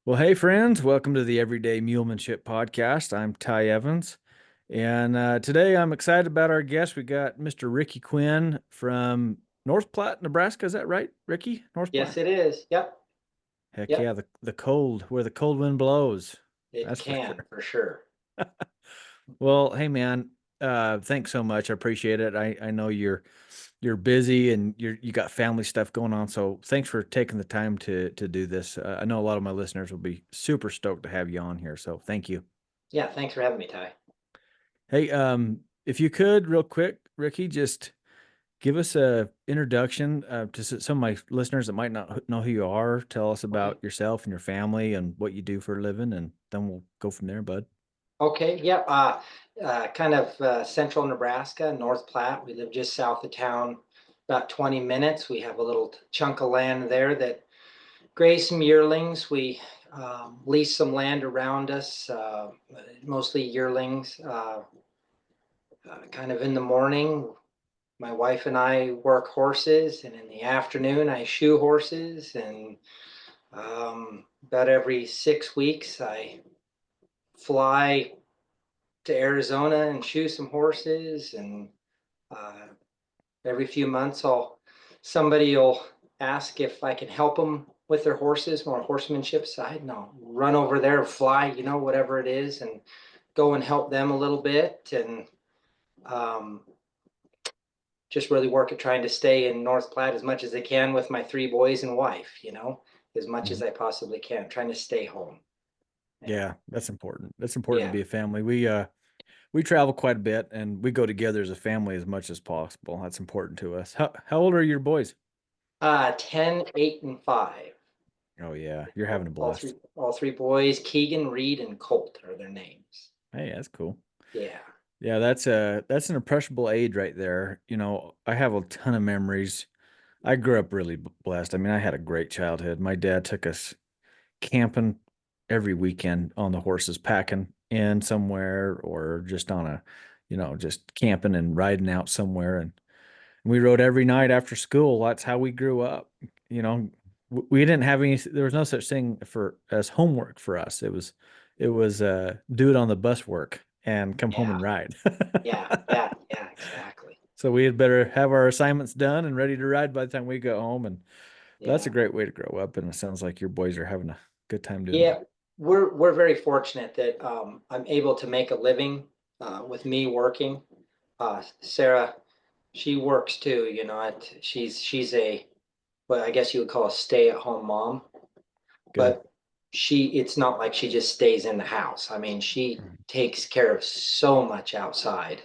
Well, hey, friends, welcome to the Everyday Mulemanship Podcast. I'm Ty Evans, and today I'm excited about our guest. We got Mr. Ricky Quinn from North Platte, Nebraska. Is that right, Ricky? North Yes, Platte? it is. Yep. Heck yeah, Yep. the cold, where the cold wind blows. It That's for can sure. for sure. Well, hey, man, thanks so much. I appreciate it. I know you're busy and you got family stuff going on, so thanks for taking the time to do this. I know a lot of my listeners will be super stoked to have you on here, so thank you. Yeah. Thanks for having me, Ty. Hey, if you could, real quick, Ricky, just give us a introduction to some of my listeners that might not know who you are. Tell us Okay. about yourself and your family and what you do for a living, and then we'll go from there, bud. Okay. Yep. Kind of central Nebraska, North Platte. We live just south of town, about 20 minutes. We have a little chunk of land there that graze some yearlings. We lease some land around us, mostly yearlings. Kind of in the morning, my wife and I work horses, and in the afternoon, I shoe horses. And about every 6 weeks, I fly to Arizona and shoe some horses. And uh, every few months, somebody will ask if I can help them with their horses, more horsemanship side, and I'll run over there, fly, whatever it is, and go and help them a little bit. And um, just really work at trying to stay in North Platte as much as I can with my three boys and wife, as much as Mhm. I possibly can, trying to stay home. And Yeah, that's important. That's important to yeah. be a family. We travel quite a bit, and we go together as a family as much as possible. That's important to us. How old are your boys? 10, 8, and 5. Oh yeah, you're having a All blast. three boys, Keegan, Reed, and Colt are their names. Hey, that's cool. Yeah. Yeah, that's an impressionable age right there. You know, I have a ton of memories. I grew up really blessed. I mean, I had a great childhood. My dad took us camping every weekend on the horses, packing in somewhere or just on a, just camping and riding out somewhere. And we rode every night after school. That's how we grew up. You know, we didn't have any, there was no such thing for as homework for us. It was do it on the bus work and come home Yeah. and ride. Yeah. Yeah. Yeah. Exactly. So we had better have our assignments done and ready to ride by the time we go home. And that's a Yeah. great way to grow up. And it sounds like your boys are having a good time doing that. Yeah. We're very fortunate that I'm able to make a living with me working. Sarah, she works too. She's a, well, I guess you would call a stay-at-home mom, Good. but it's not like she just stays in the house. I mean, she Mhm. takes care of so much outside.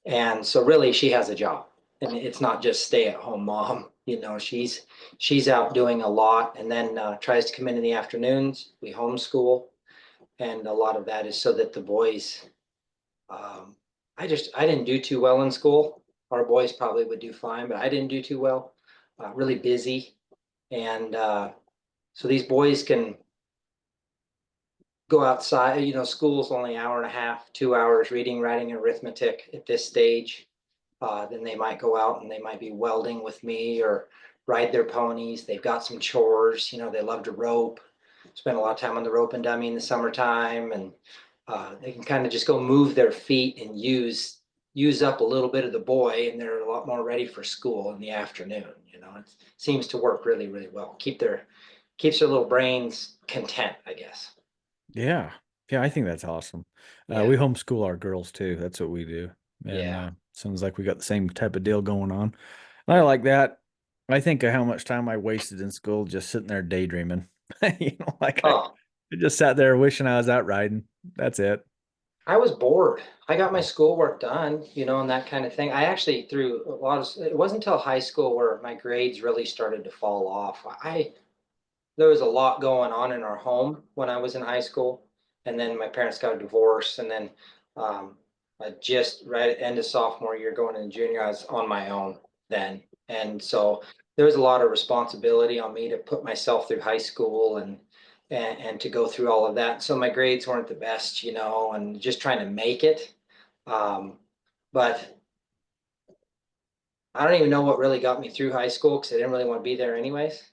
And so really she has a job. And it's not just stay-at-home mom. She's out doing a lot, and then tries to come in the afternoons. We homeschool, and a lot of that is so that the boys, um, I didn't do too well in school. Our boys probably would do fine, but I didn't do too well. Really busy. And so these boys can go outside. School's only an hour and a half, 2 hours reading, writing, and arithmetic at this stage. Then they might go out and they might be welding with me or ride their ponies. They've got some chores. They love to rope, spend a lot of time on the rope and dummy in the summertime. And they can kind of just go move their feet and use up a little bit of the boy, and they're a lot more ready for school in the afternoon. It seems to work really, really well. Keeps their little brains content, I guess. Yeah. Yeah, I think that's awesome. Yeah. We homeschool our girls too. That's what we do. And Yeah. sounds like we got the same type of deal going on. And I like that. I think of how much time I wasted in school just sitting there daydreaming. Like Oh, I just sat there wishing I was out riding. That's it. I was bored. I got my schoolwork done, and that kind of thing. I actually through a lot of, it wasn't until high school where my grades really started to fall off. There was a lot going on in our home when I was in high school. And then my parents got a divorce. And then I just right at the end of sophomore year going into junior, I was on my own then. And so there was a lot of responsibility on me to put myself through high school and to go through all of that. So my grades weren't the best, and just trying to make it. Um, but I don't even know what really got me through high school because I didn't really want to be there anyways.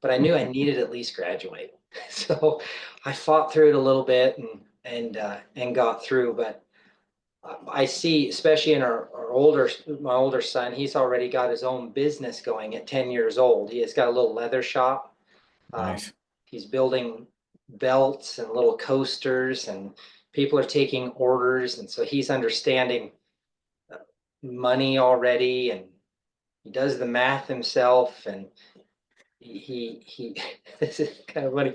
but I knew I needed at least graduate. So I fought through it a little bit and got through. But I see, especially in our older, my older son, he's already got his own business going at 10 years old. He has got a little leather shop. Um, Nice. he's building belts and little coasters, and people are taking orders. And so he's understanding money already, and he does the math himself. And he this is kind of funny.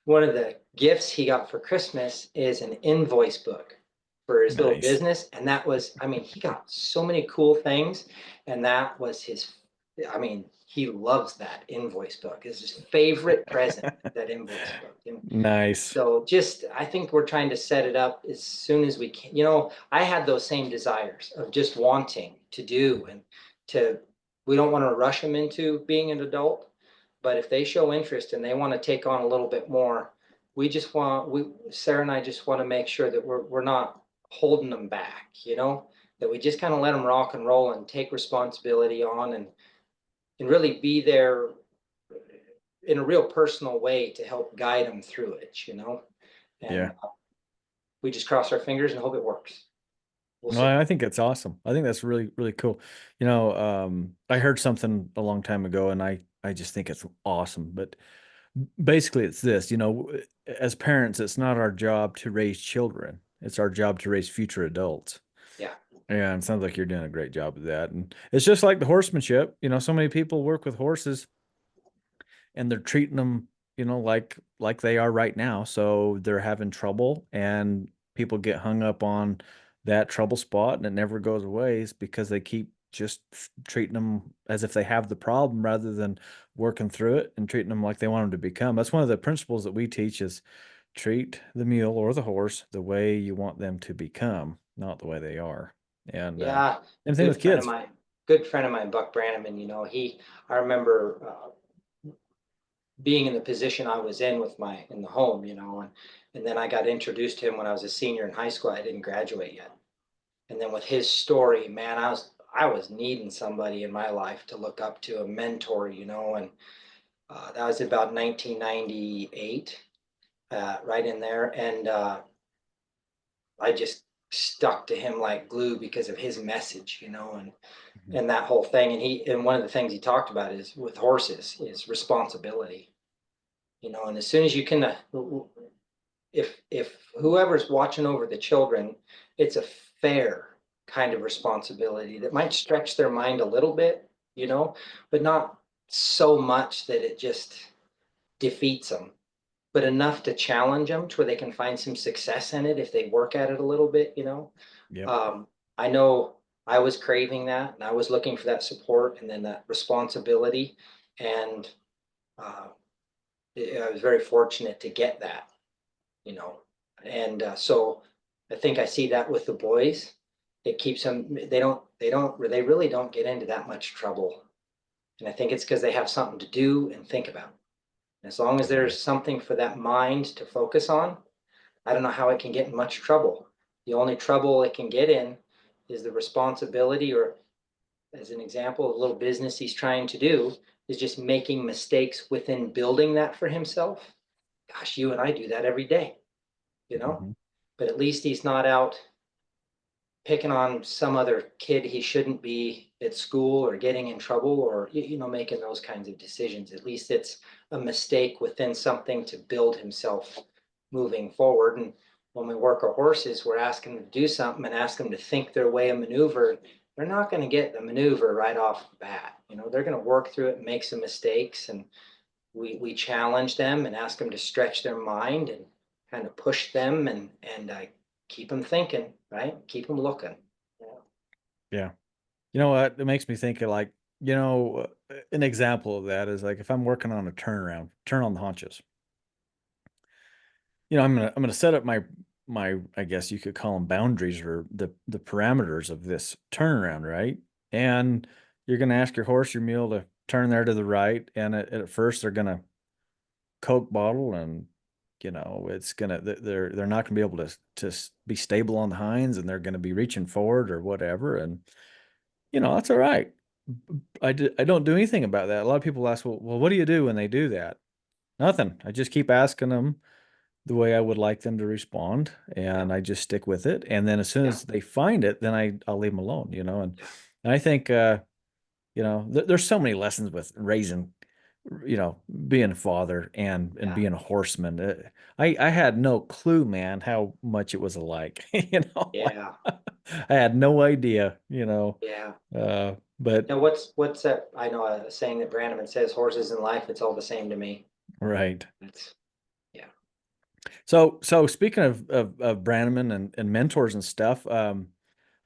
One of the gifts he got for Christmas is an invoice book for his little Nice. business. And that was, I mean, he got so many cool things. And that was his, I mean, he loves that invoice book. It's his favorite present, that invoice book. And Nice. so just, I think we're trying to set it up as soon as we can. You know, I had those same desires of just wanting to do and to, we don't want to rush them into being an adult, but if they show interest and they want to take on a little bit more, Sarah and I just want to make sure that we're not holding them back, you know, that we just kind of let them rock and roll and take responsibility on and really be there in a real personal way to help guide them through it, you know, and Yeah. we just cross our fingers and hope it works. We'll No, see. I think that's awesome. I think that's really, really cool. You know, I heard something a long time ago and I just think it's awesome. But basically it's this, you know, as parents, it's not our job to raise children. It's our job to raise future adults. Yeah. And it sounds like you're doing a great job of that. And it's just like the horsemanship. You know, so many people work with horses and they're treating them, you know, like they are right now. So they're having trouble, and people get hung up on that trouble spot, and it never goes away is because they keep just treating them as if they have the problem rather than working through it and treating them like they want them to become. That's one of the principles that we teach is treat the mule or the horse the way you want them to become, not the way they are. And Yeah. A same thing with kids. good friend of mine, Buck Brannaman, you know, I remember being in the position I was in in the home, you know, and then I got introduced to him when I was a senior in high school. I didn't graduate yet. And then with his story, man, I was needing somebody in my life to look up to, a mentor, you know, and that was about 1998, right in there. And I just stuck to him like glue because of his message, you know, Mhm. and that whole thing. And one of the things he talked about is with horses is responsibility, you know, and as soon as you can, if whoever's watching over the children, it's a fair kind of responsibility that might stretch their mind a little bit, you know, but not so much that it just defeats them, but enough to challenge them to where they can find some success in it if they work at it a little bit, you know. Yep. I know I was craving that and I was looking for that support and then that responsibility. And uh, I was very fortunate to get that, you know. And so I think I see that with the boys. It keeps them, they really don't get into that much trouble. And I think it's because they have something to do and think about. And as long as Yeah. there's something for that mind to focus on, I don't know how it can get in much trouble. The only trouble it can get in is the responsibility, or as an example, a little business he's trying to do is just making mistakes within building that for himself. Gosh, you and I do that every day, you know? Mhm. But at least he's not out picking on some other kid he shouldn't be at school or getting in trouble or, you know, making those kinds of decisions. At least it's a mistake within something to build himself moving forward. And when we work our horses, we're asking them to do something and ask them to think their way a maneuver. They're not going to get the maneuver right off the bat. You know, they're going to work through it and make some mistakes. And we challenge them and ask them to stretch their mind and kind of push them and keep them thinking, right? Keep them looking. Yeah. Yeah. You know what? It makes me think of like, you know, an example of that is like if I'm working on a turnaround, turn on the haunches. You know, I'm gonna set up my I guess you could call them boundaries or the parameters of this turnaround, right? And you're gonna ask your horse, your mule to turn there to the right, and at first they're gonna Coke bottle, and you know it's gonna they're not gonna be able to be stable on the hinds, and they're gonna be reaching forward or whatever, and you know that's all right. I don't do anything about that. A lot of people ask, well, what do you do when they do that? Nothing. I just keep asking them the way I would like them to respond, Yeah, and I just stick with it. And then as soon yeah, as they find it, then I'll leave them alone, you know. yeah, And I think there's so many lessons with raising, being a father and yeah, being a horseman. I had no clue, man, how much it was alike. Like yeah, I had no idea, yeah. but Now, what's that? I know a saying that Brannaman says, "Horses in life, it's all the same to me." right. It's yeah, So speaking of Brannaman and mentors and stuff,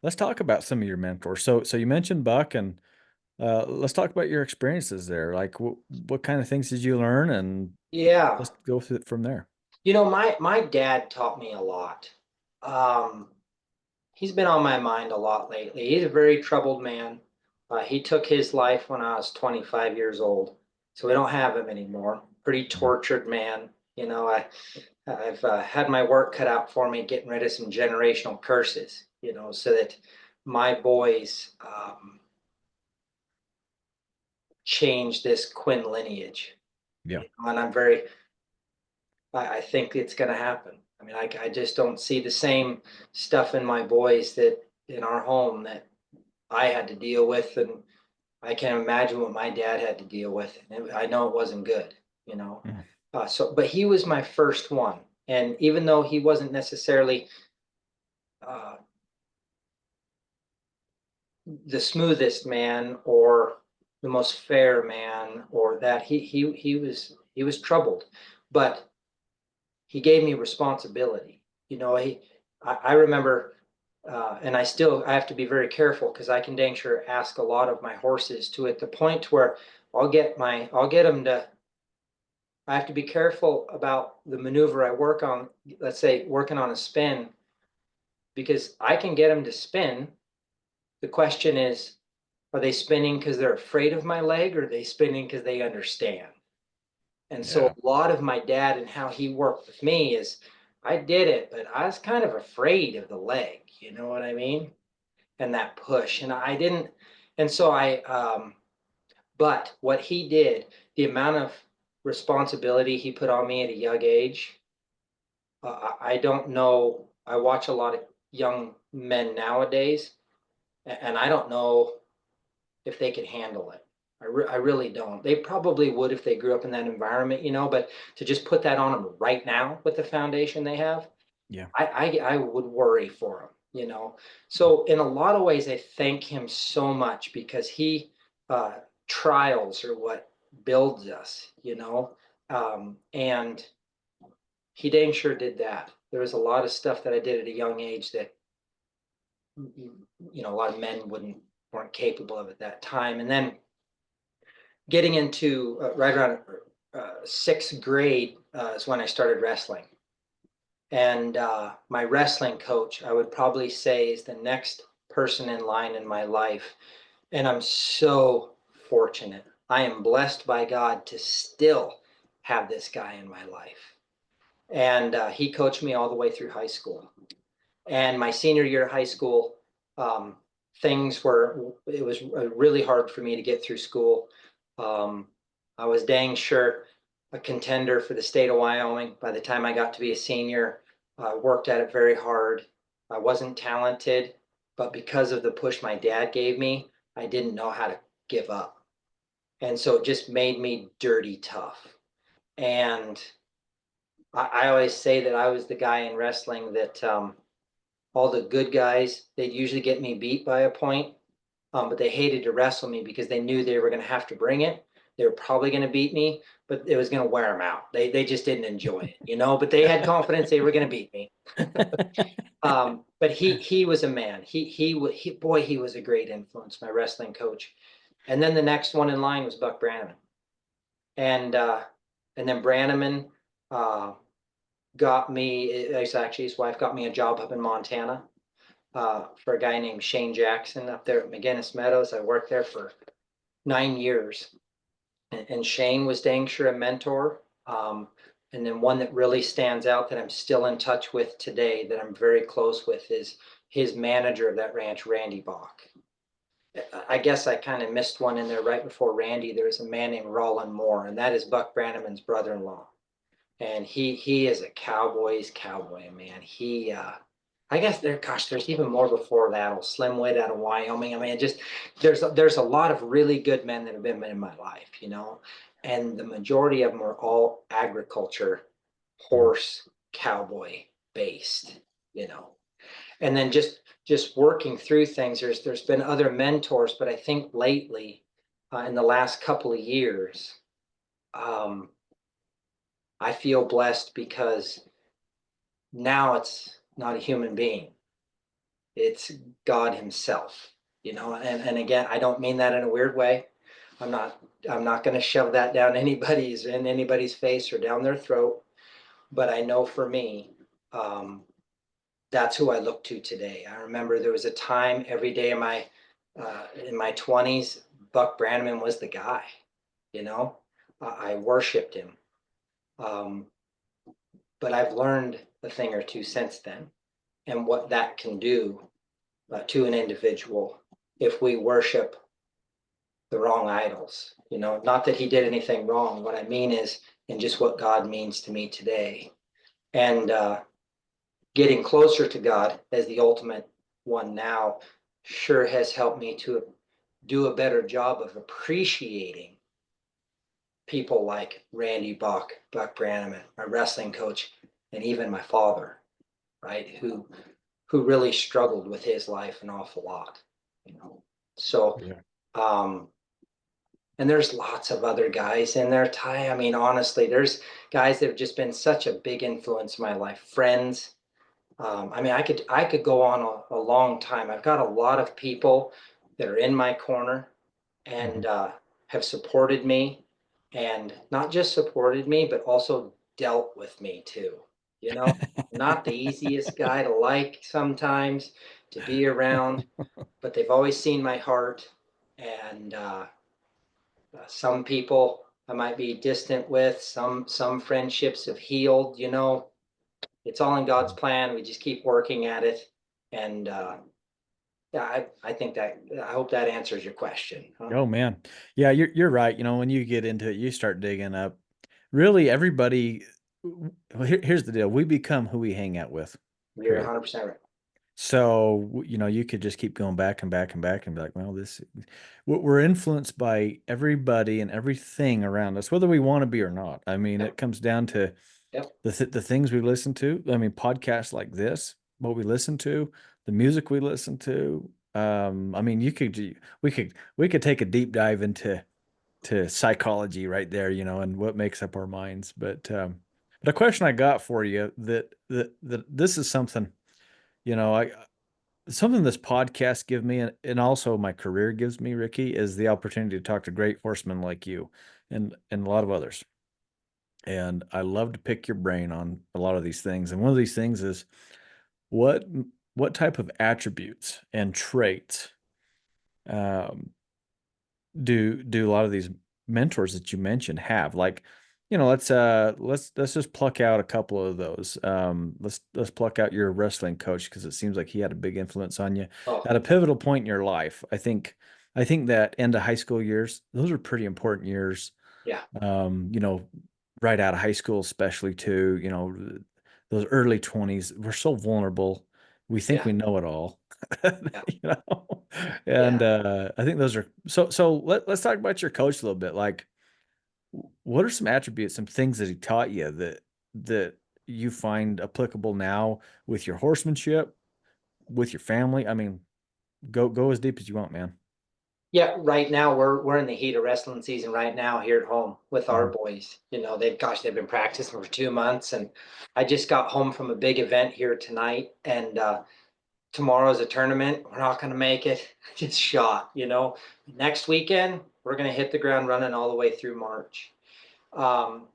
let's talk about some of your mentors. So you mentioned Buck, and let's talk about your experiences there. Like what kind of things did you learn, and yeah. let's go through it from there. My dad taught me a lot. Um, he's been on my mind a lot lately. He's a very troubled man. He took his life when I was 25 years old, so we don't have him anymore. Pretty tortured man. I've had my work cut out for me getting rid of some generational curses, so that my boys change this Quinn lineage. Yeah. And I think it's going to happen. I mean, I just don't see the same stuff in my boys that in our home that I had to deal with. And I can't imagine what my dad had to deal with. And I know it wasn't good, you know. Mm. But he was my first one. And even though he wasn't necessarily uh, the smoothest man or the most fair man or that he was troubled, but he gave me responsibility. I remember, and I have to be very careful because I can dang sure ask a lot of my horses to at the point where I'll get them to. I have to be careful about the maneuver I work on. Let's say working on a spin because I can get them to spin. The question is, are they spinning because they're afraid of my leg, or are they spinning because they understand? And so Yeah. a lot of my dad and how he worked with me is I did it, but I was kind of afraid of the leg, you know what I mean? And that push. And I didn't, and so but what he did, the amount of responsibility he put on me at a young age, I don't know. I watch a lot of young men nowadays, and I don't know if they could handle it. I really don't. They probably would if they grew up in that environment, but to just put that on them right now with the foundation they have, Yeah. I would worry for them. So in a lot of ways, I thank him so much because uh, trials are what builds us. And he dang sure did that. There was a lot of stuff that I did at a young age that, a lot of men weren't capable of at that time. And then getting into right around sixth grade is when I started wrestling. And my wrestling coach, I would probably say, is the next person in line in my life. And I'm so fortunate. I am blessed by God to still have this guy in my life. And he coached me all the way through high school. And my senior year of high school, um, it was really hard for me to get through school. Um, I was dang sure a contender for the state of Wyoming by the time I got to be a senior. I worked at it very hard. I wasn't talented, but because of the push my dad gave me, I didn't know how to give up. And so it just made me dirty tough. And I always say that I was the guy in wrestling that all the good guys, they'd usually get me beat by a point, but they hated to wrestle me because they knew they were going to have to bring it. They were probably going to beat me, but it was going to wear them out. They just didn't enjoy it. But they had confidence they were going to beat me. But he was a man. Boy, he was a great influence, my wrestling coach. And then the next one in line was Buck Brannaman, and then Brannaman got me. It's actually his wife got me a job up in Montana for a guy named Shane Jackson up there at McGinnis Meadows. I worked there for 9 years, and Shane was dang sure a mentor. And then one that really stands out that I'm still in touch with today, that I'm very close with, is his manager of that ranch, Randy Bach. I guess I kind of missed one in there right before Randy. There's a man named Roland Moore, and that is Buck Brannaman's brother-in-law. And he is a cowboy's cowboy, man. I guess there's even more before that. Slim Wit out of Wyoming. I mean, just there's a lot of really good men that have been in my life, and the majority of them are all agriculture, Yeah. horse, cowboy based, you know. And then just working through things. There's been other mentors, but I think lately, in the last couple of years, um, I feel blessed because now it's not a human being, it's God himself, and again, I don't mean that in a weird way. i'm not I'm not going to shove that down anybody's face or down their throat, but I know for me, um, that's who I look to today. I remember there was a time every day in my 20s, Buck Brannaman was the guy, you know I worshiped him. um, but I've learned a thing or two since then, and what that can do to an individual if we worship the wrong idols. Not that he did anything wrong. What I mean is, in just what God means to me today, and getting closer to God as the ultimate one now sure has helped me to do a better job of appreciating people like Randy Buck Brannaman, my wrestling coach, and even my father, right? Who really struggled with his life an awful lot, you know. So, Yeah. um, and there's lots of other guys in there, Ty. I mean, honestly, there's guys that have just been such a big influence in my life. Friends. I mean, I could go on a long time. I've got a lot of people that are in my corner Hmm. and have supported me, and not just supported me, but also dealt with me too. You know, not the easiest guy to like sometimes, to be around, but they've always seen my heart. And some people I might be distant with. Some friendships have healed. It's all in God's plan. We just keep working at it. And yeah, I think that I hope that answers your question. Huh? Oh man. Yeah, you're right. When you get into it, you start digging up. Really, everybody, well, here's the deal. We become who we hang out with, You're period. 100% right. So, you could just keep going back and back and back and be like, well, we're influenced by everybody and everything around us, whether we want to be or not. I mean, Yep. it comes down to Yep. the things we listen to. I mean, podcasts like this, what we listen to, the music we listen to. I mean, we could take a deep dive into psychology right there, and what makes up our minds. But a question I got for you that this is something, I something this podcast give me and also my career gives me, Ricky, is the opportunity to talk to great horsemen like you and a lot of others. And I love to pick your brain on a lot of these things. And one of these things is what what type of attributes and traits um, do a lot of these mentors that you mentioned have? Like, let's just pluck out a couple of those. Let's pluck out your wrestling coach because it seems like he had a big influence on you Oh, at a pivotal point in your life. I think that end of high school years, those are pretty important years. yeah. um, you know, right out of high school, especially too, those early 20s, we're so vulnerable. We think Yeah. we know it all, Yeah. you know, and Yeah. I think those are so let's talk about your coach a little bit. Like, what are some attributes, some things that he taught you that you find applicable now with your horsemanship, with your family? I mean, go as deep as you want, man. Yeah, right now we're in the heat of wrestling season right now here at home with our Mhm. boys. They've been practicing for 2 months, and I just got home from a big event here tonight, and tomorrow's a tournament. We're not going to make it. Just shot. Next weekend we're going to hit the ground running all the way through March. Um,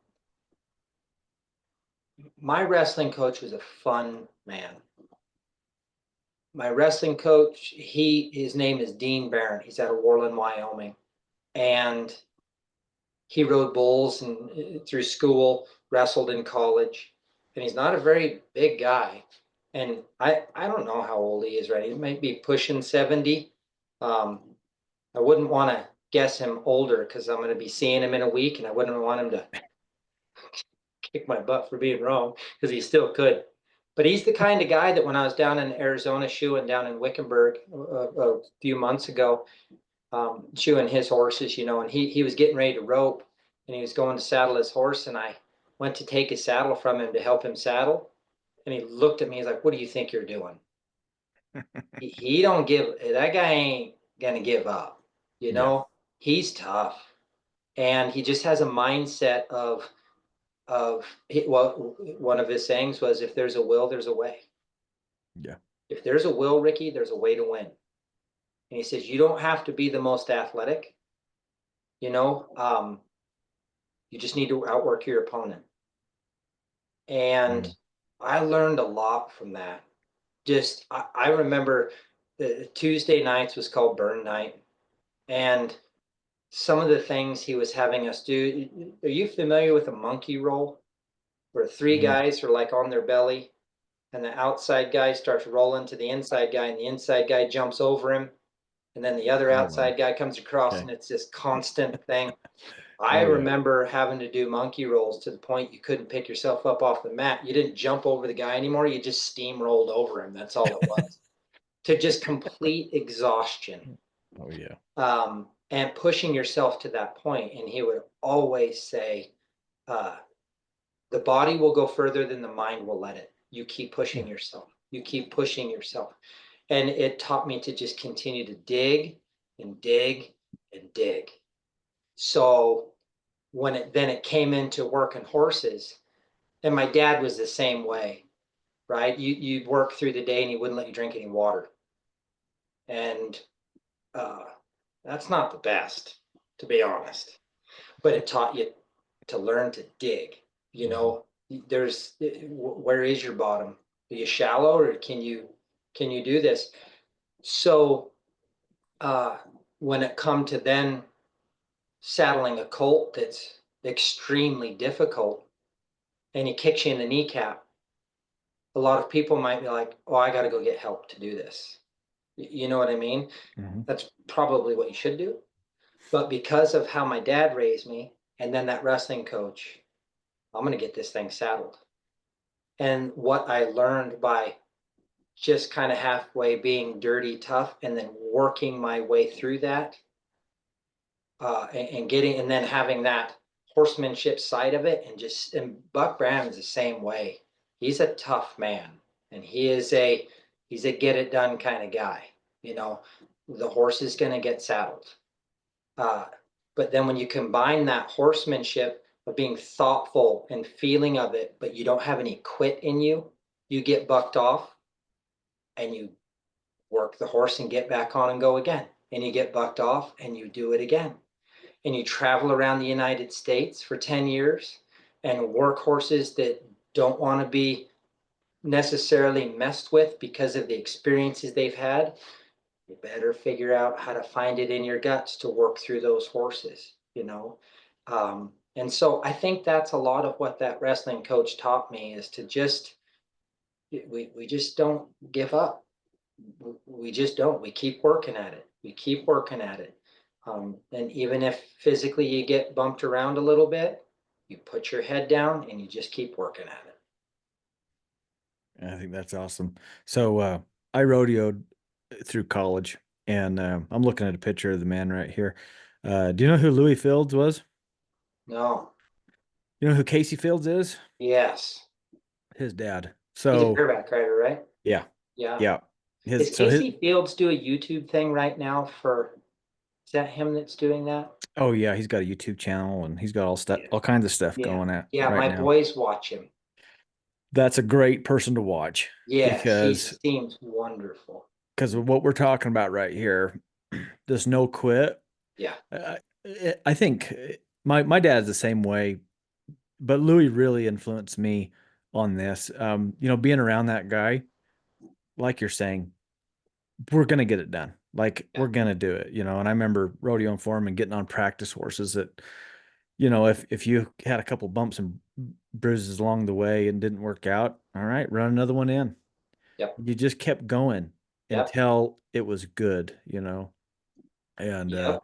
my wrestling coach was a fun man. My wrestling coach, his name is Dean Barron. He's out of Warland, Wyoming, and he rode bulls and through school, wrestled in college, and he's not a very big guy. And I don't know how old he is, right? He might be pushing 70. I wouldn't want to guess him older because I'm going to be seeing him in a week, and I wouldn't want him to kick my butt for being wrong because he still could. But he's the kind of guy that when I was down in Arizona shoeing down in Wickenburg a few months ago, shoeing his horses, and he was getting ready to rope and he was going to saddle his horse. And I went to take his saddle from him to help him saddle. And he looked at me, he's like, "What do you think you're doing?" He don't give, that guy ain't going to give up. You Yeah. know, he's tough and he just has a mindset of well, one of his sayings was, if there's a will, there's a way. Yeah. If there's a will, Ricky, there's a way to win. And he says, you don't have to be the most athletic, you know, you just need to outwork your opponent. And Mm. I learned a lot from that. Just, I remember the Tuesday nights was called burn night. And some of the things he was having us do, are you familiar with a monkey roll? Where three Mm. guys are like on their belly and the outside guy starts rolling to the inside guy and the inside guy jumps over him and then the other Oh wow. outside guy comes across Okay. and it's this constant thing. I Oh yeah. remember having to do monkey rolls to the point you couldn't pick yourself up off the mat. You didn't jump over the guy anymore, you just steamrolled over him. That's all it was. To just complete exhaustion. Oh yeah. And pushing yourself to that point. And he would always say, uh, the body will go further than the mind will let it. You keep pushing yourself. You keep pushing yourself. And it taught me to just continue to dig and dig and dig. So when it came into working horses, and my dad was the same way, right? You'd work through the day and he wouldn't let you drink any water. And uh, that's not the best, to be honest. But it taught you to learn to dig. You Mhm. know, there's where is your bottom? Are you shallow or can you do this? So uh, when it come to then saddling a colt that's extremely difficult and he kicks you in the kneecap, a lot of people might be like, "Oh, I got to go get help to do this." You know what I mean? Mhm. That's probably what you should do. But because of how my dad raised me, and then that wrestling coach, I'm going to get this thing saddled. And what I learned by just kind of halfway being dirty tough and then working my way through that, and getting and then having that horsemanship side of it, and just and Buck Bram is the same way. He's a tough man, and he's a get it done kind of guy. You know, the horse is going to get saddled. Uh, but then when you combine that horsemanship of being thoughtful and feeling of it, but you don't have any quit in you, you get bucked off and you work the horse and get back on and go again. And you get bucked off and you do it again. And you travel around the United States for 10 years and work horses that don't want to be necessarily messed with because of the experiences they've had. You better figure out how to find it in your guts to work through those horses. And so I think that's a lot of what that wrestling coach taught me is to just, we just don't give up. We just don't. We keep working at it. We keep working at it. And even if physically you get bumped around a little bit, you put your head down and you just keep working at it. I think that's awesome. So I rodeoed through college, and I'm looking at a picture of the man right here. Do you know who Louis Fields was? No. You know who Casey Fields is? Yes. His dad. He's a So bareback rider, right? yeah, Yeah. yeah. Is His so his Casey Fields do a YouTube thing right now for, is that him that's doing that? oh yeah, he's got a YouTube channel and he's got Yeah. all kinds of stuff Yeah. going at Yeah. right My now. boys watch him. That's a great person to watch Yes. He because seems wonderful. of what we're talking about right here, this no quit. Yeah. I think my dad's the same way, but Louis really influenced me on this. Being around that guy, like you're saying, we're gonna get it done. Like Yeah. we're gonna do it, And I remember rodeoing for him and getting on practice horses that, if you had a couple bumps and bruises along the way and didn't work out, all right, run another one in. Yep. You just kept going Yep. until it was good. And Yep.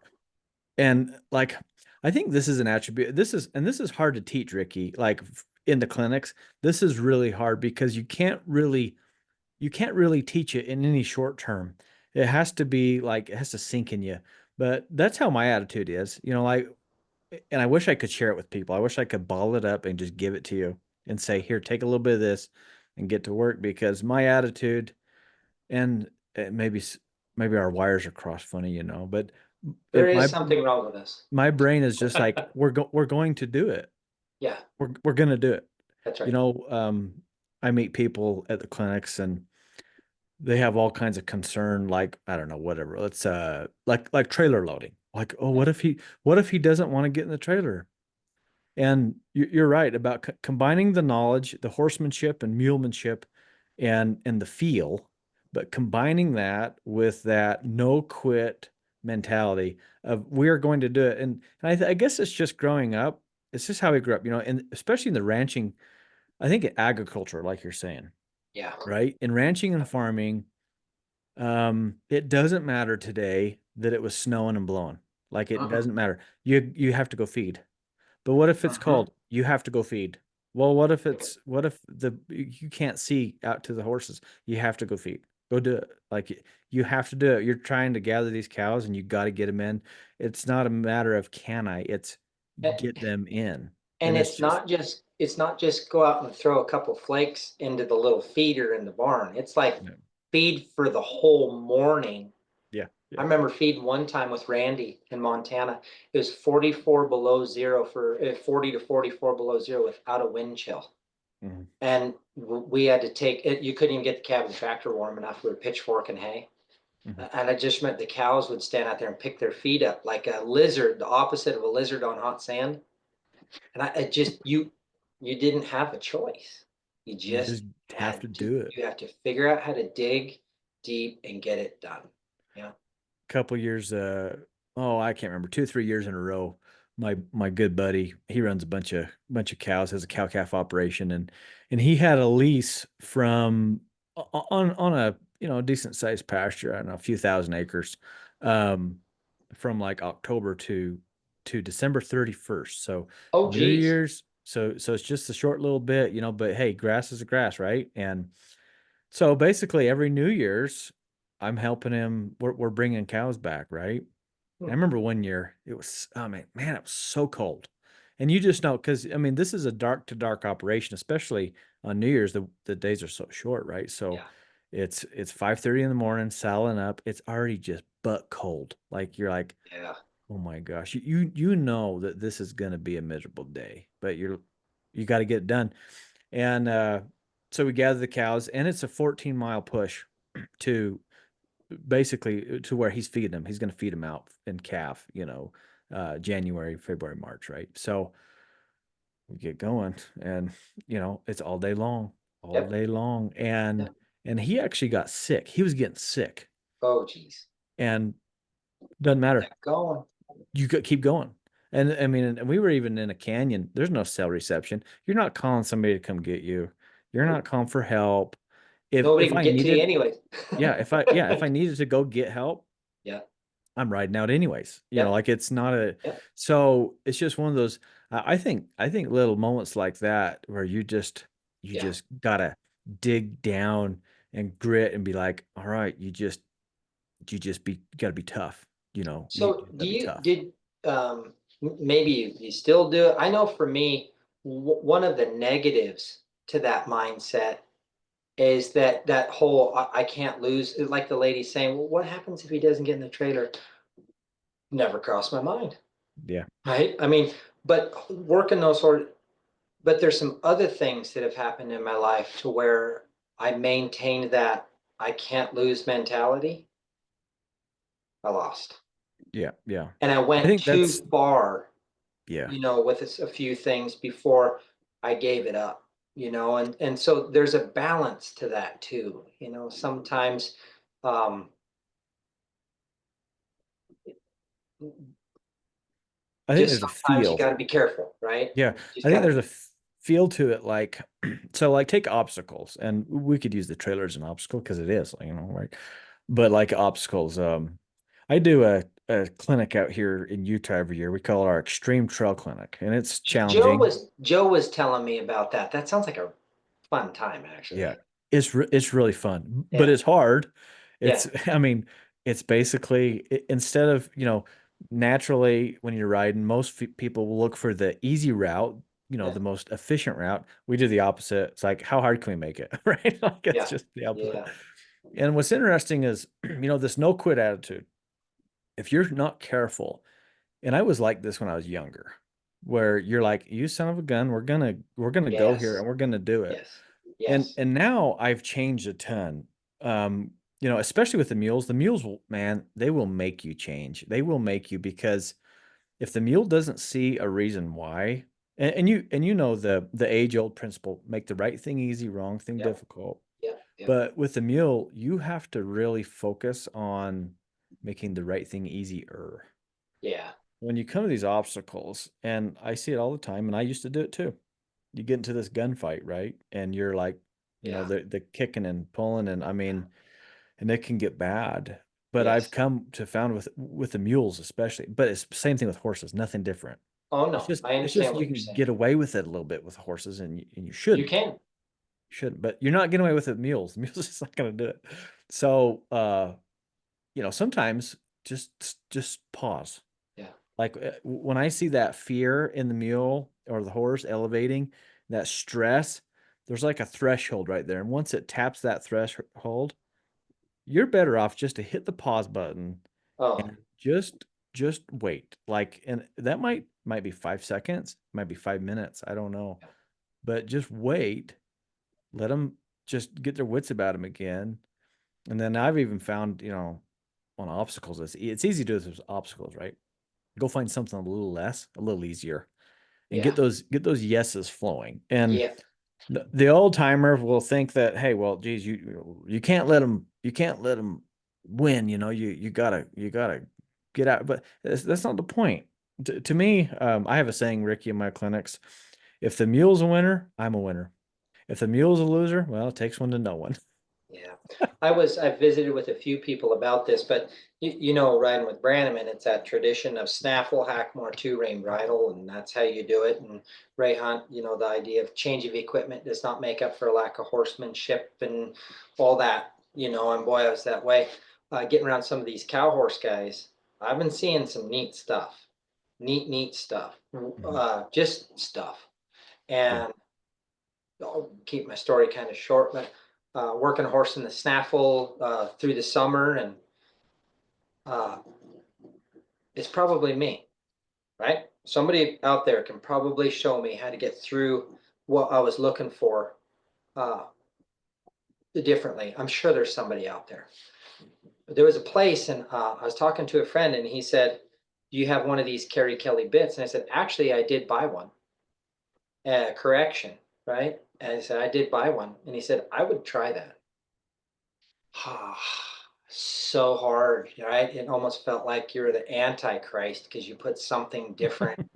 like I think this is an attribute. This is hard to teach, Ricky. Like in the clinics, this is really hard because you can't really teach it in any short term. It has to be like it has to sink in you. But that's how my attitude is. You know, like and I wish I could share it with people. I wish I could ball it up and just give it to you and say, "Here, take a little bit of this and get to work," because my attitude and maybe maybe our wires are crossed funny, you know, but There it is something wrong with us. my brain is just like we're going to do it. Yeah, We're going to do it. that's You right. know, I meet people at the clinics and they have all kinds of concern, like I don't know, whatever. Let's like trailer loading. Like, oh, Yeah. what if he doesn't want to get in the trailer? And you're right about combining the knowledge, the horsemanship and mulemanship, and the feel, but combining that with that no quit mentality of we are going to do it. And I guess it's just growing up. It's just how we grew up, you know, and especially in the ranching. I think in agriculture, like you're saying, Yeah. right? In ranching and farming, it doesn't matter today that it was snowing and blowing. Like it Uh-huh. doesn't matter. You have to go feed. But what if it's Uh-huh. cold? You have to go feed. Well, what if the you can't see out to the horses? You have to go feed. Go do it. Like you have to do it. You're trying to gather these cows and you got to get them in. It's not a matter of can I, it's get them in. And And it's just it's not just go out and throw a couple flakes into the little feeder in the barn. It's like yeah, feed for the whole morning. yeah, I yeah. remember feeding one time with Randy in Montana. It was 44 below zero for 40 to 44 below zero without a wind chill. Mhm, And we had to take it. You couldn't even get the cabin tractor warm enough. We were pitchfork and hay. mhm. And I just meant the cows would stand out there and pick their feet up like a lizard, the opposite of a lizard on hot sand. And I just you didn't have a choice. You You just just have had to to do it. you have to figure out how to dig deep and get it done. Yeah. Couple years oh I can't remember 2 or 3 years in a row my good buddy he runs a bunch of cows has a cow calf operation and he had a lease from on a you know decent sized pasture I don't know a few thousand acres um from like October to December 31st so Oh, New geez. Year's so it's just a short little bit you know but hey grass is grass right and so basically, every New Year's, I'm helping him. We're bringing cows back, right? Hmm. I remember one year it was, oh man, it was so cold, and you just know because I mean this is a dark to dark operation, especially on New Year's. The days are so short, right? So Yeah. it's 5:30 in the morning, saddling up. It's already just butt cold. Like you're like, Yeah. oh my gosh, you know that this is gonna be a miserable day, but you got to get it done. And so we gather the cows, and it's a 14-mile push to basically to where he's feeding them. He's going to feed them out in calf, you know, January, February, March, right? So we get going, and you know, it's all Yep. day long, Yep. and he actually got sick. He was getting sick, Oh, geez. and doesn't matter. Kept going. You could keep going. And I mean, and we were even in a canyon. There's no cell reception. You're not calling somebody to come get you. You're not Nope. calling for help. Nobody If can I get to you needed, anyways. yeah, if I needed to go get help, Yeah. I'm riding out anyways. You know, Yep. like it's not a Yep. so it's just one of those I think little moments like that where you Yeah. just gotta dig down and grit and be like, all right, you just be gotta be tough. You know, you So gotta do be you tough. did maybe you still do it? I know for me, one of the negatives to that mindset is that whole I can't lose. Like the lady saying, well, what happens if he doesn't get in the trailer? Never crossed my mind. Yeah. Right. I mean, but working those sort but there's some other things that have happened in my life to where I maintained that I can't lose mentality. I lost. Yeah. Yeah. And I I went think that's too far, yeah. with a few things before I gave it up, and so there's a balance to that too. Sometimes um, I think just there's a sometimes you feel. got to be careful, right? Yeah. You just I think got to there's a be. feel to it like so like take obstacles and we could use the trailer as an obstacle because it is, you know, right? But like obstacles, I do a clinic out here in Utah every year. We call it our Extreme Trail Clinic, and it's Joe challenging. was Joe was telling me about that. That sounds like a fun time, Yeah, actually. it's really fun, but Yeah. it's hard. Yeah. It's I mean, it's basically instead of, naturally when you're riding, most people will look for the easy route, Yeah. the most efficient route. We do the opposite. It's like, how hard can we make it, right? Like it's Yeah. just the opposite. Yeah. And what's interesting is, this no quit attitude. If you're not careful, and I was like this when I was younger, where you're like, you son of a gun, we're gonna go here Yes. and we're gonna do it. Yes. And Yes. and now I've changed a ton. Especially with the mules. The mules will, man, they will make you change. They will make you, because if the mule doesn't see a reason why, and you know the age-old principle, make the right thing easy, wrong thing Yep. difficult. Yep. Yep. But with the mule, you have to really focus on making the right thing easier. Yeah. When you come to these obstacles, and I see it all the time, and I used to do it too. You get into this gunfight, right? And you're like, Yeah. the kicking and pulling, and I Yeah. mean, and it can get bad. But I've Yes. come to found with the mules especially, but it's the same thing with horses, nothing different. Oh It's no, just I it's just understand you what you're can saying. get away with it a little bit with horses, and you You shouldn't. can. Shouldn't, but you're not getting away with it with mules. The mules just not gonna do it. So sometimes just pause. Yeah. Like when I see that fear in the mule or the horse elevating, that stress, there's like a threshold right there. And once it taps that threshold, you're better off just to hit the pause button Oh, and just wait. Like, and that might be 5 seconds, might be 5 minutes. I don't know, yeah. but just wait. Let them just get their wits about them again. And then I've even found, on obstacles, it's easy to do this with obstacles, right? Go find something a little less, a little easier, and Yeah. get those yeses flowing. And Yeah. the old timer will think that, hey, well, geez, you can't let them win. You gotta get out. But that's not the point. To me, I have a saying, Ricky, in my clinics: if the mule's a winner, I'm a winner. If the mule's a loser, well, it takes one to know one. Yeah. I visited with a few people about this, but riding with Brannaman, it's that tradition of snaffle, hackmore, two-rein bridle, and that's how you do it. And Ray Hunt, the idea of change of equipment does not make up for a lack of horsemanship and all that, and boy, I was that way. Getting around some of these cow horse guys, I've been seeing some neat stuff, neat stuff, Mhm. just stuff. Yeah. And I'll keep my story kind of short, but working a horse in the snaffle through the summer, and uh, it's probably me, right? Somebody out there can probably show me how to get through what I was looking for uh, differently. I'm sure there's somebody out there. There was a place, and I was talking to a friend, and he said, "Do you have one of these Kerry Kelly bits?" And I said, "Actually, I did buy one." Correction, right? And I said, "I did buy one," and he said, "I would try that." So hard, right? It almost felt like you're the Antichrist because you put something different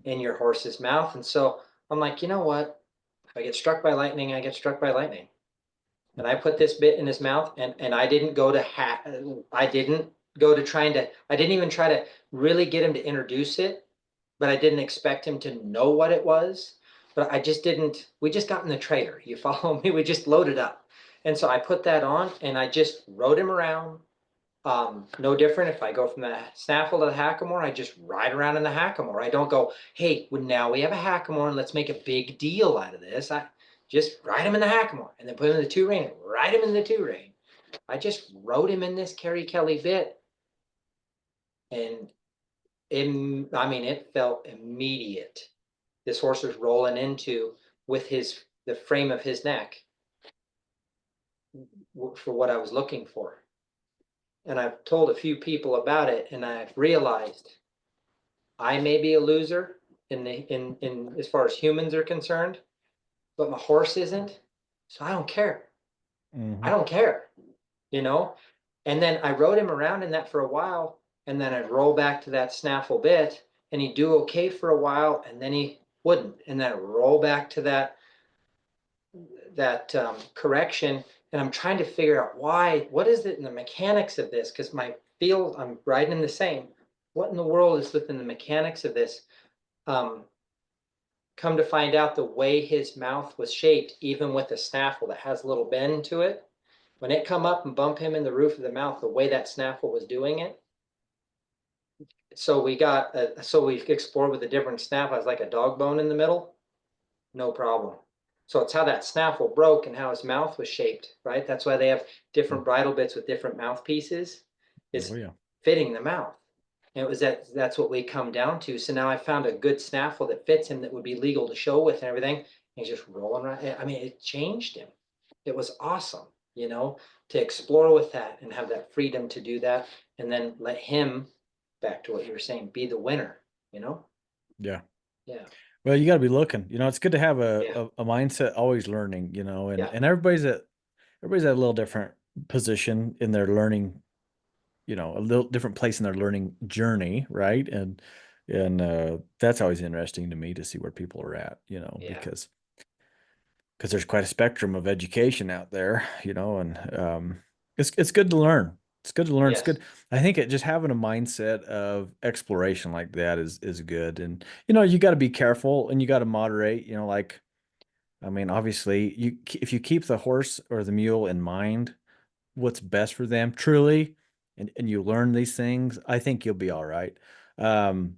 in your horse's mouth. And so I'm like, you know what? If I get struck by lightning, I get struck by lightning. And I put this bit in his mouth, and I didn't go to I didn't go to I didn't even try to really get him to introduce it, but I didn't expect him to know what it was. But I just didn't, we just got in the trailer. You follow me? We just loaded up. And so I put that on and I just rode him around. No different if I go from the snaffle to the hackamore, I just ride around in the hackamore. I don't go, hey, well, now we have a hackamore and let's make a big deal out of this. I just ride him in the hackamore and then put him in the two rein and ride him in the two rein. I just rode him in this Kerry Kelly bit, and I mean, it felt immediate. This horse was rolling into with the frame of his neck for what I was looking for. And I've told a few people about it, and I've realized I may be a loser in as far as humans are concerned, but my horse isn't. So I don't care. I Mhm. don't care, you know? And then I rode him around in that for a while, and then I'd roll back to that snaffle bit, and he'd do okay for a while, and then he wouldn't. And then I'd roll back to that correction, and I'm trying to figure out why. What is it in the mechanics of this? Because my I'm riding the same. What in the world is within the mechanics of this? Um, Come to find out the way his mouth was shaped, even with a snaffle that has a little bend to it, when it come up and bump him in the roof of the mouth, the way that snaffle was doing it. So we explored with a different snaffle. It was like a dog bone in the middle, no problem. So it's how that snaffle broke and how his mouth was shaped, right? That's why they have different bridle bits with different mouthpieces. Oh It's yeah. fitting the mouth. And it was that's what we come down to. So now I found a good snaffle that fits him that would be legal to show with and everything. And he's just rolling around. I mean, it changed him. It was awesome, to explore with that and have that freedom to do that. And then let him, back to what you were saying, be the winner, you know? Yeah. Yeah. Well, you got to be looking. It's good to have Yeah. a mindset always learning, and Yeah. and everybody's at a little different position in their learning, a little different place in their learning journey, right? And that's always interesting to me to see where people are at, Yeah. because there's quite a spectrum of education out there, and it's good to learn. It's good to learn. It's Yes. good. I think it just having a mindset of exploration like that is good. And you got to be careful and you got to moderate. Like I mean, obviously, if you keep the horse or the mule in mind, what's best for them, truly, and you learn these things, I think you'll be all right. Um,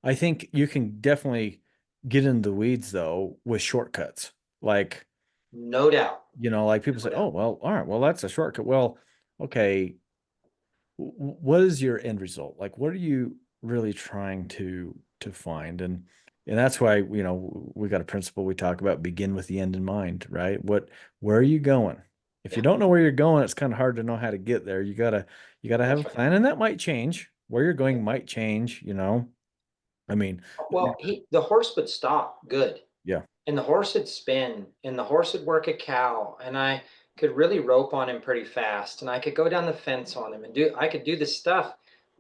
I think you can definitely get in the weeds though with shortcuts, like No doubt. like people No say, "Oh, doubt. well, all right, well, that's a shortcut." Well, okay, what is your end result? Like, what are you really trying to find? And that's why, we got a principle we talk about: begin with the end in mind, right? Where are you going? If you Yeah. don't know where you're going, it's kind of hard to know how to get there. You gotta have That's a right. plan, and that might change. Where you're going might change. I mean, Well, the horse would stop good, yeah, and the horse would spin, and the horse would work a cow, and I could really rope on him pretty fast, and I could go down the fence on him and I could do this stuff,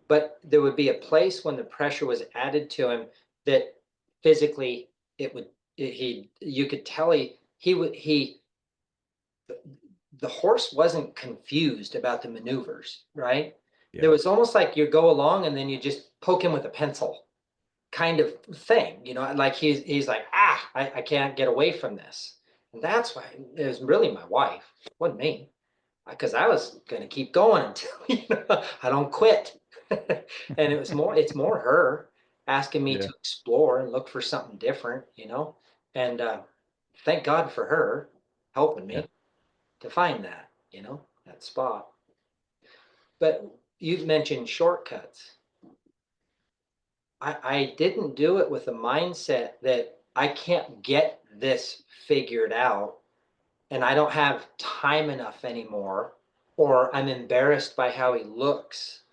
but there would be a place when the pressure was added to him that physically it would he you could tell he would he the horse wasn't confused about the maneuvers, right? There yeah, was almost like you go along and then you just poke him with a pencil kind of thing, like he's like, I can't get away from this. And that's why it was really my wife, it wasn't me, because I was gonna keep going until I don't quit. And it's more her asking me yeah, to explore and look for something different, and thank God for her helping yeah, me to find that spot. But you've mentioned shortcuts. I didn't do it with the mindset that I can't get this figured out and I don't have time enough anymore, or I'm embarrassed by how he looks.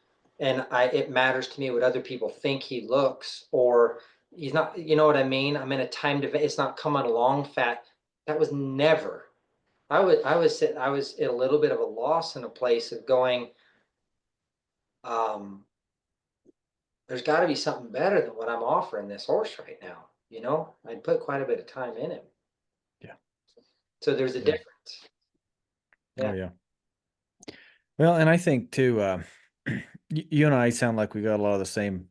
And it matters to me what other people think he looks, or he's not, you know what I mean? I'm in a time to, it's not coming along fat. That was never, I was at a little bit of a loss in a place of going, um, there's got to be something better than what I'm offering this horse right now. I'd put quite a bit of time in him. yeah, So there's a yeah. difference. Oh Yeah. yeah. Well, and I think too, you and I sound like we got a lot of the same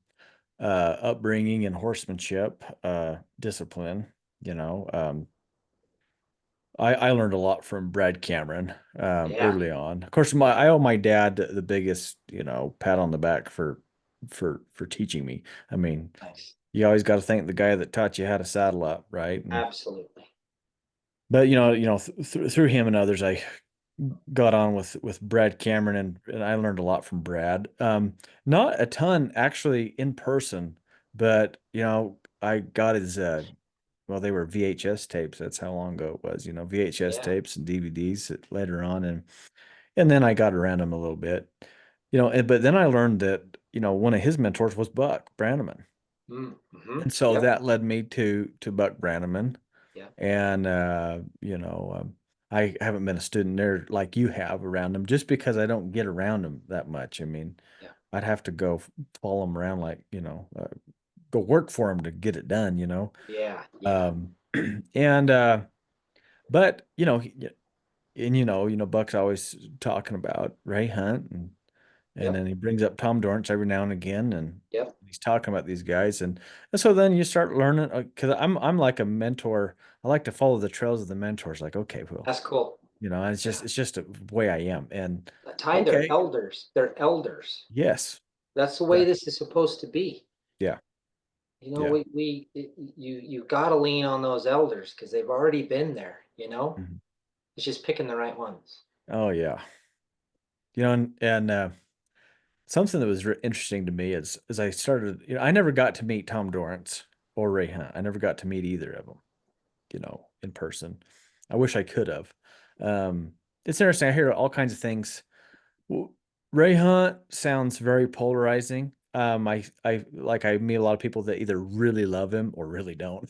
upbringing and horsemanship discipline. You know, I learned a lot from Brad Cameron Yeah. early on. Of course, I owe my dad the biggest pat on the back for teaching me. I mean, Nice. you always got to thank the guy that taught you how to saddle up, right? Absolutely. But through him and others, I got on with Brad Cameron, and I learned a lot from Brad. Not a ton actually in person, but I got his well, they were VHS tapes. That's how long ago it was, VHS Yeah. tapes and DVDs later on, and then I got around him a little bit, but then I learned that one of his mentors was Buck Brannaman, Mm-hmm. and so Yep. that led me to Buck Brannaman, Yep. and I haven't been a student there like you have around them, just because I don't get around them that much. I mean, Yeah. I'd have to go follow them around, like go work for them to get it done. Yeah. Yeah. Um, and but and Buck's always talking about Ray Hunt, and And Yep. then he brings up Tom Dorrance every now and again, and Yep. he's talking about these guys, and so then you start learning because I'm like a mentor. I like to follow the trails of the mentors. Like, okay, well, That's cool. it's Yeah. just a way I am. And Ty, they're okay, elders. They're elders. yes, That's the way that, this is supposed to be. yeah, You know, yeah, you got to lean on those elders because they've already been there. mhm. It's just picking the right ones. Oh yeah, and something that was interesting to me is as I started, I never got to meet Tom Dorrance or Ray Hunt. I never got to meet either of them, in person. I wish I could have. It's interesting. I hear all kinds of things. Ray Hunt sounds very polarizing. I meet a lot of people that either really love him or really don't,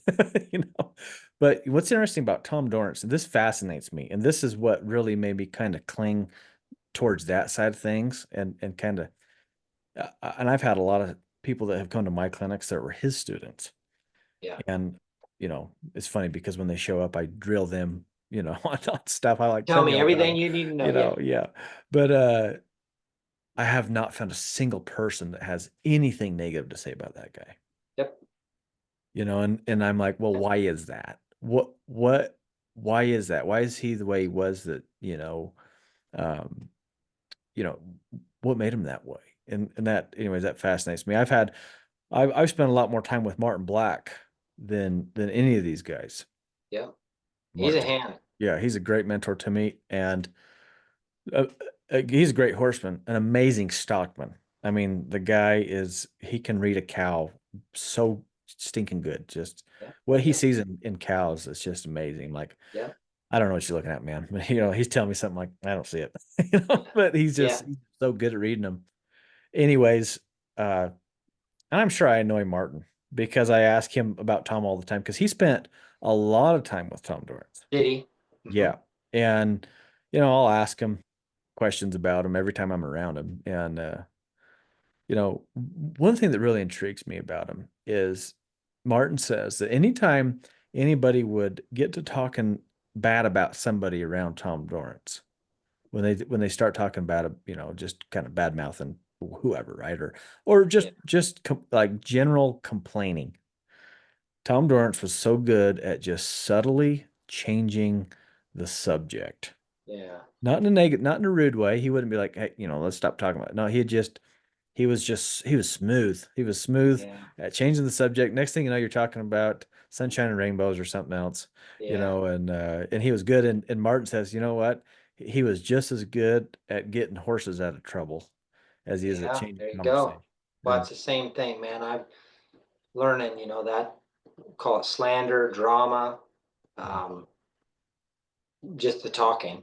you know. But what's interesting about Tom Dorrance, and this fascinates me, and this is what really made me kind of cling towards that side of things, and kind of, and I've had a lot of people that have come to my clinics that were his students, Yeah. and it's funny because when they show up, I drill them, on stuff. I like, Tell tell me me all about everything them, you need to know. Yeah. yeah. But I have not found a single person that has anything negative to say about that guy. Yep. And I'm like, well, why is that? Why is that? Why is he the way he was that, um, you know, what made him that way? And that, anyways, that fascinates me. I've spent a lot more time with Martin Black than any of these guys. Yeah. He's a Martin's, hand. yeah, he's a great mentor to me, and uh, he's a great horseman, an amazing stockman. I mean, the guy he can read a cow so stinking good. Just Yeah. what he Yeah. sees in cows is just amazing. Like, Yeah. I don't know what you're looking at, man. But, he's telling me something like, I don't see it, but Yeah. he's so good at reading them. Anyways, uh, and I'm sure I annoy Martin because I ask him about Tom all the time because he spent a lot of time with Tom Dorrance. Did he? Hmm. Yeah. And, I'll ask him questions about him every time I'm around him. And, one thing that really intrigues me about him is Martin says that anytime anybody would get to talking bad about somebody around Tom Dorrance, when they start talking bad, just kind of bad mouthing whoever, right? Or Yeah. like general complaining. Tom Dorrance was so good at just subtly changing the subject. Yeah. Not in a rude way. He wouldn't be like, "Hey, let's stop talking about it." No, he was smooth. He was smooth Yeah. at changing the subject. Next thing you know, you're talking about sunshine and rainbows or something else, Yeah. and he was good. And Martin says, you know what? He was just as good at getting horses out of trouble as he is at Yeah. changing There you go. conversation. Well, And it's the same thing, man. I'm learning, that call it slander, drama, um, just the talking.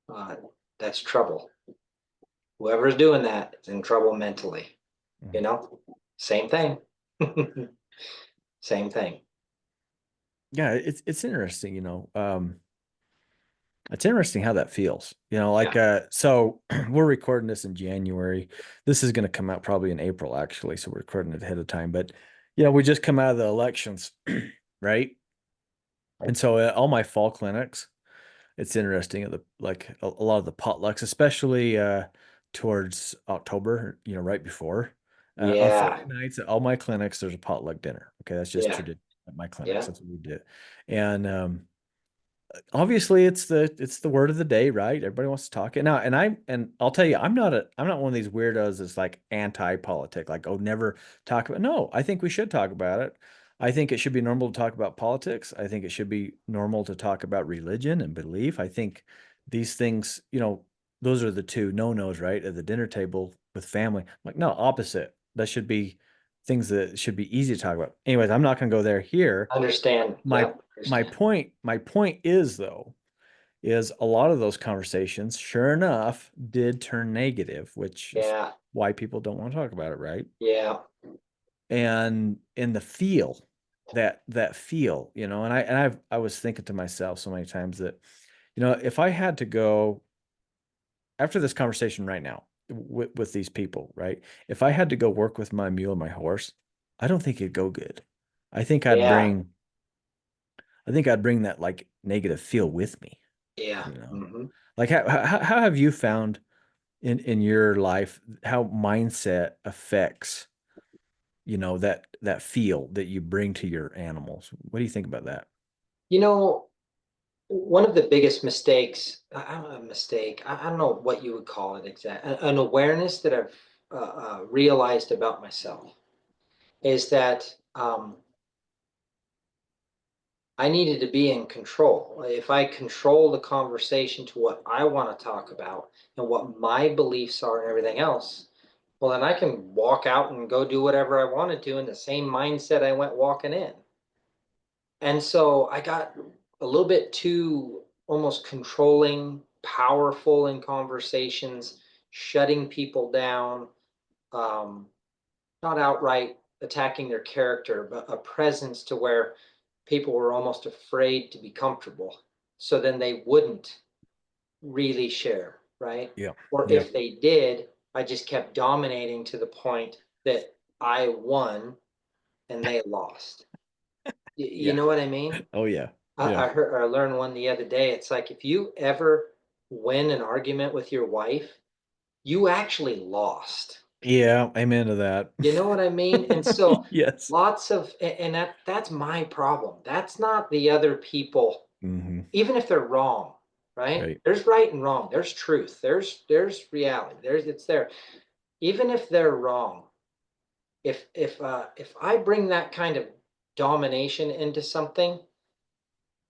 Uh, that's trouble. Whoever's doing that is in trouble mentally. You Mhm. know, same thing. Same thing. Yeah, it's interesting, it's interesting how that feels. Yeah. So we're recording this in January. This is going to come out probably in April, actually. So we're recording it ahead of time. But, we just come out of the elections, right? And so all my fall clinics, it's interesting at a lot of the potlucks, especially towards October, right before. On Friday Yeah. nights at all my clinics, there's a potluck dinner. Okay, that's just Yeah. tradition at my clinics. Yeah. That's what we do. And obviously it's the word of the day, right? Everybody wants to talk it now. And I'll tell you, I'm not one of these weirdos that's like anti-politic, like, oh, never talk about. No, I think we should talk about it. I think it should be normal to talk about politics. I think it should be normal to talk about religion and belief. I think these things, those are the two no-nos, right? At the dinner table with family. I'm like, no, opposite. That should be things that should be easy to talk about. Anyways, I'm not gonna go there here. Understand. my Yep. my Understand. point is though is a lot of those conversations sure enough did turn negative, which is Yeah. why people don't want to talk about it, right? Yeah. And in the feel, that feel, I was thinking to myself so many times that, if I had to go after this conversation right now with these people, right? If I had to go work with my mule or my horse, I don't think it'd go good. I think I'd Yeah. bring I think I'd bring that like negative feel with me, Yeah. you know. Hmm. Like how have you found in your life, how mindset affects, that feel that you bring to your animals. What do you think about that? You know, one of the biggest mistakes, I don't know, a mistake, I don't know what you would call it exactly, an awareness that I've realized about myself is that I needed to be in control. If I control the conversation to what I want to talk about and what my beliefs are and everything else, well, then I can walk out and go do whatever I wanted to in the same mindset I went walking in. And so I got a little bit too almost controlling, powerful in conversations, shutting people down, um, not outright attacking their character, but a presence to where people were almost afraid to be comfortable. So then they wouldn't really share, right? Yeah. Or Yeah. if they did, I just kept dominating to the point that I won and they lost. You Yeah. know what I mean? Oh yeah. I, Yeah. I heard, I learned one the other day. It's like if you ever win an argument with your wife, you actually lost. Yeah. Amen to that. You know what I mean? And so Yes. lots of, and that's my problem. That's not the other people, Hmm. even if they're wrong, right? Right. There's right and wrong. There's truth. There's reality. It's there. Even if they're wrong, if I bring that kind of domination into something,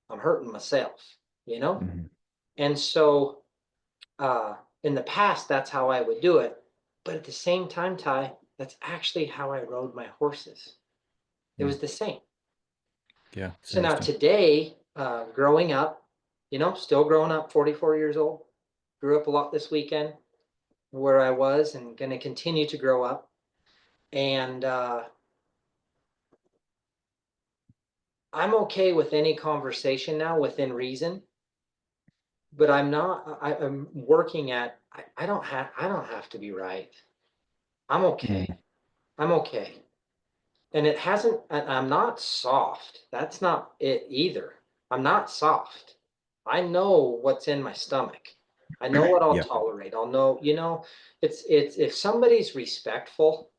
I'm hurting myself, you know? Hmm. And so in the past, that's how I would do it. But at the same time, Ty, that's actually how I rode my horses. It was the same. Yeah. It's So now interesting. today, growing up, still growing up, 44 years old, grew up a lot this weekend where I was and going to continue to grow up. And I'm okay with any conversation now within reason, but I'm not, I'm working at, I don't have to be right. I'm okay. Mhm. I'm okay. And it hasn't, I'm not soft. That's not it either. I'm not soft. I know what's in my stomach. I know what I'll Yeah. tolerate. I'll know, it's if somebody's respectful,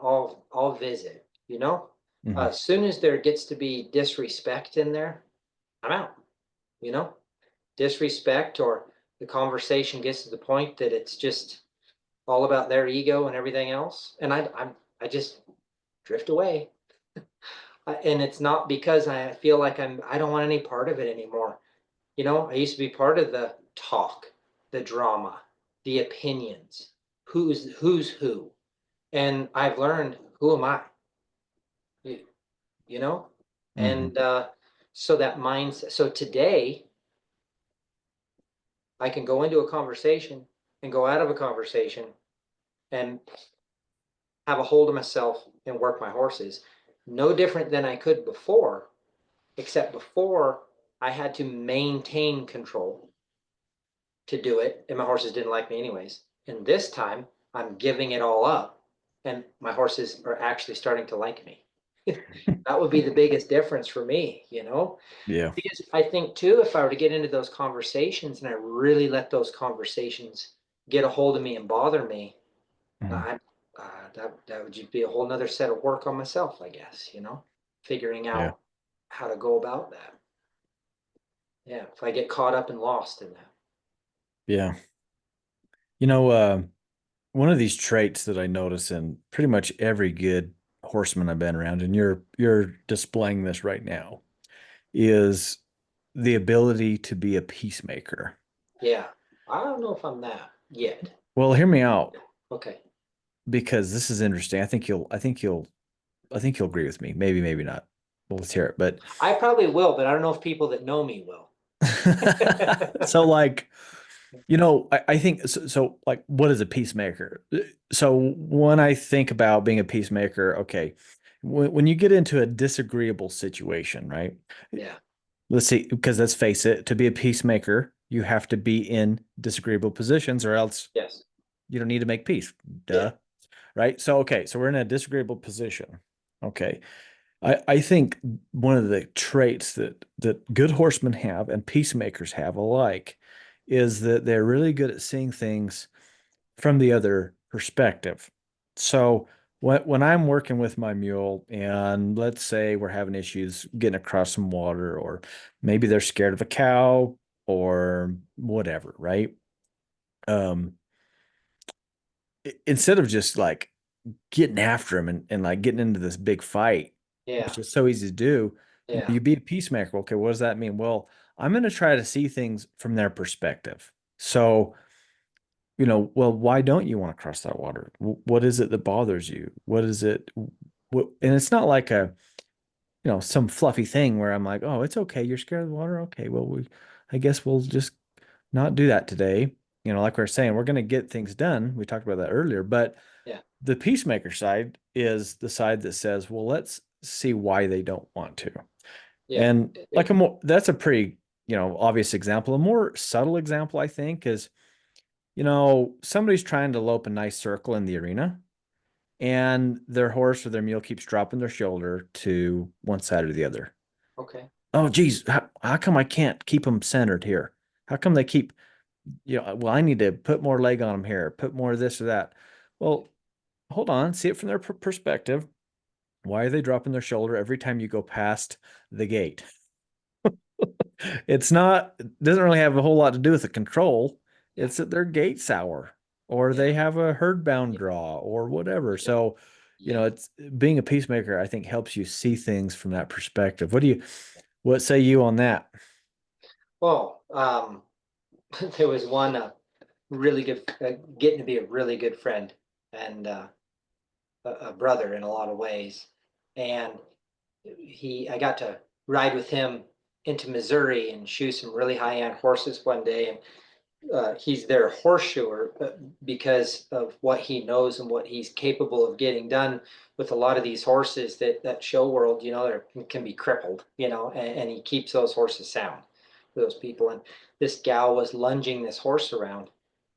I'll visit, Hmm. As soon as there gets to be disrespect in there, I'm out, you know, disrespect or the conversation gets to the point that it's just all about their ego and everything else. And I just drift away. And it's not because I feel like I don't want any part of it anymore. I used to be part of the talk, the drama, the opinions, who's who. And I've learned, who am I? You, you know? Hmm. And so that mindset. So today I can go into a conversation and go out of a conversation and have a hold of myself and work my horses. No different than I could before, except before I had to maintain control to do it, and my horses didn't like me anyways. And this time, I'm giving it all up, and my horses are actually starting to like me. That would be the biggest difference for me, Yeah. because I think too, if I were to get into those conversations and I really let those conversations get a hold of me and bother me, Hmm. I that would just be a whole nother set of work on myself, I guess, figuring Yeah. out how to go about that. Yeah, if I get caught up and lost in that. Yeah. You know, one of these traits that I notice in pretty much every good horseman I've been around, and you're displaying this right now, is the ability to be a peacemaker. Yeah, I don't know if I'm that yet. Well, hear me out Okay. because this is interesting. I think you'll agree with me. Maybe, maybe not. Well, let's hear it. But I probably will, but I don't know if people that know me will. so like, I think so, like, what is a peacemaker? So when I think about being a peacemaker, okay, when you get into a disagreeable situation, right? Yeah. Let's see, because let's face it, to be a peacemaker, you have to be in disagreeable positions or else Yes. you don't need to make peace. Yeah. Duh. Right? So, okay, so we're in a disagreeable position. Okay. I think one of the traits that good horsemen have and peacemakers have alike is that they're really good at seeing things from the other perspective. So when I'm working with my mule and let's say we're having issues getting across some water, or maybe they're scared of a cow or whatever, right? Um, instead of just like getting after them and like getting into this big fight, Yeah. which is so easy to do, Yeah. you be a peacemaker. Okay, what does that mean? Well, I'm going to try to see things from their perspective. So, well, why don't you want to cross that water? What is it that bothers you? What is it? And it's not like some fluffy thing where I'm like, oh, it's okay. You're scared of the water. Okay, well, I guess we'll just not do that today. Like we are saying, we're going to get things done. We talked about that earlier, but Yeah. the peacemaker side is the side that says, well, let's see why they don't want to. Yeah. And like that's a pretty, obvious example. A more subtle example, I think, is, somebody's trying to lope a nice circle in the arena and their horse or their mule keeps dropping their shoulder to one side or the other. Okay. Oh, geez, how come I can't keep them centered here? How come they keep, well, I need to put more leg on them here, put more of this or that. Well, hold on, see it from their perspective. Why are they dropping their shoulder every time you go past the gate? It doesn't really have a whole lot to do with the control. Yeah. It's that their gate's sour or Yeah. they have a herd bound Yeah. draw or whatever. Yeah. So, Yeah. it's being a peacemaker, I think helps you see things from that perspective. What say you on that? Well, there was one really good, getting to be a really good friend and a brother in a lot of ways. And I got to ride with him into Missouri and shoe some really high end horses one day. And he's their horseshoer because of what he knows and what he's capable of getting done with a lot of these horses that show world, they can be crippled, and he keeps those horses sound for those people. And this gal was lunging this horse around,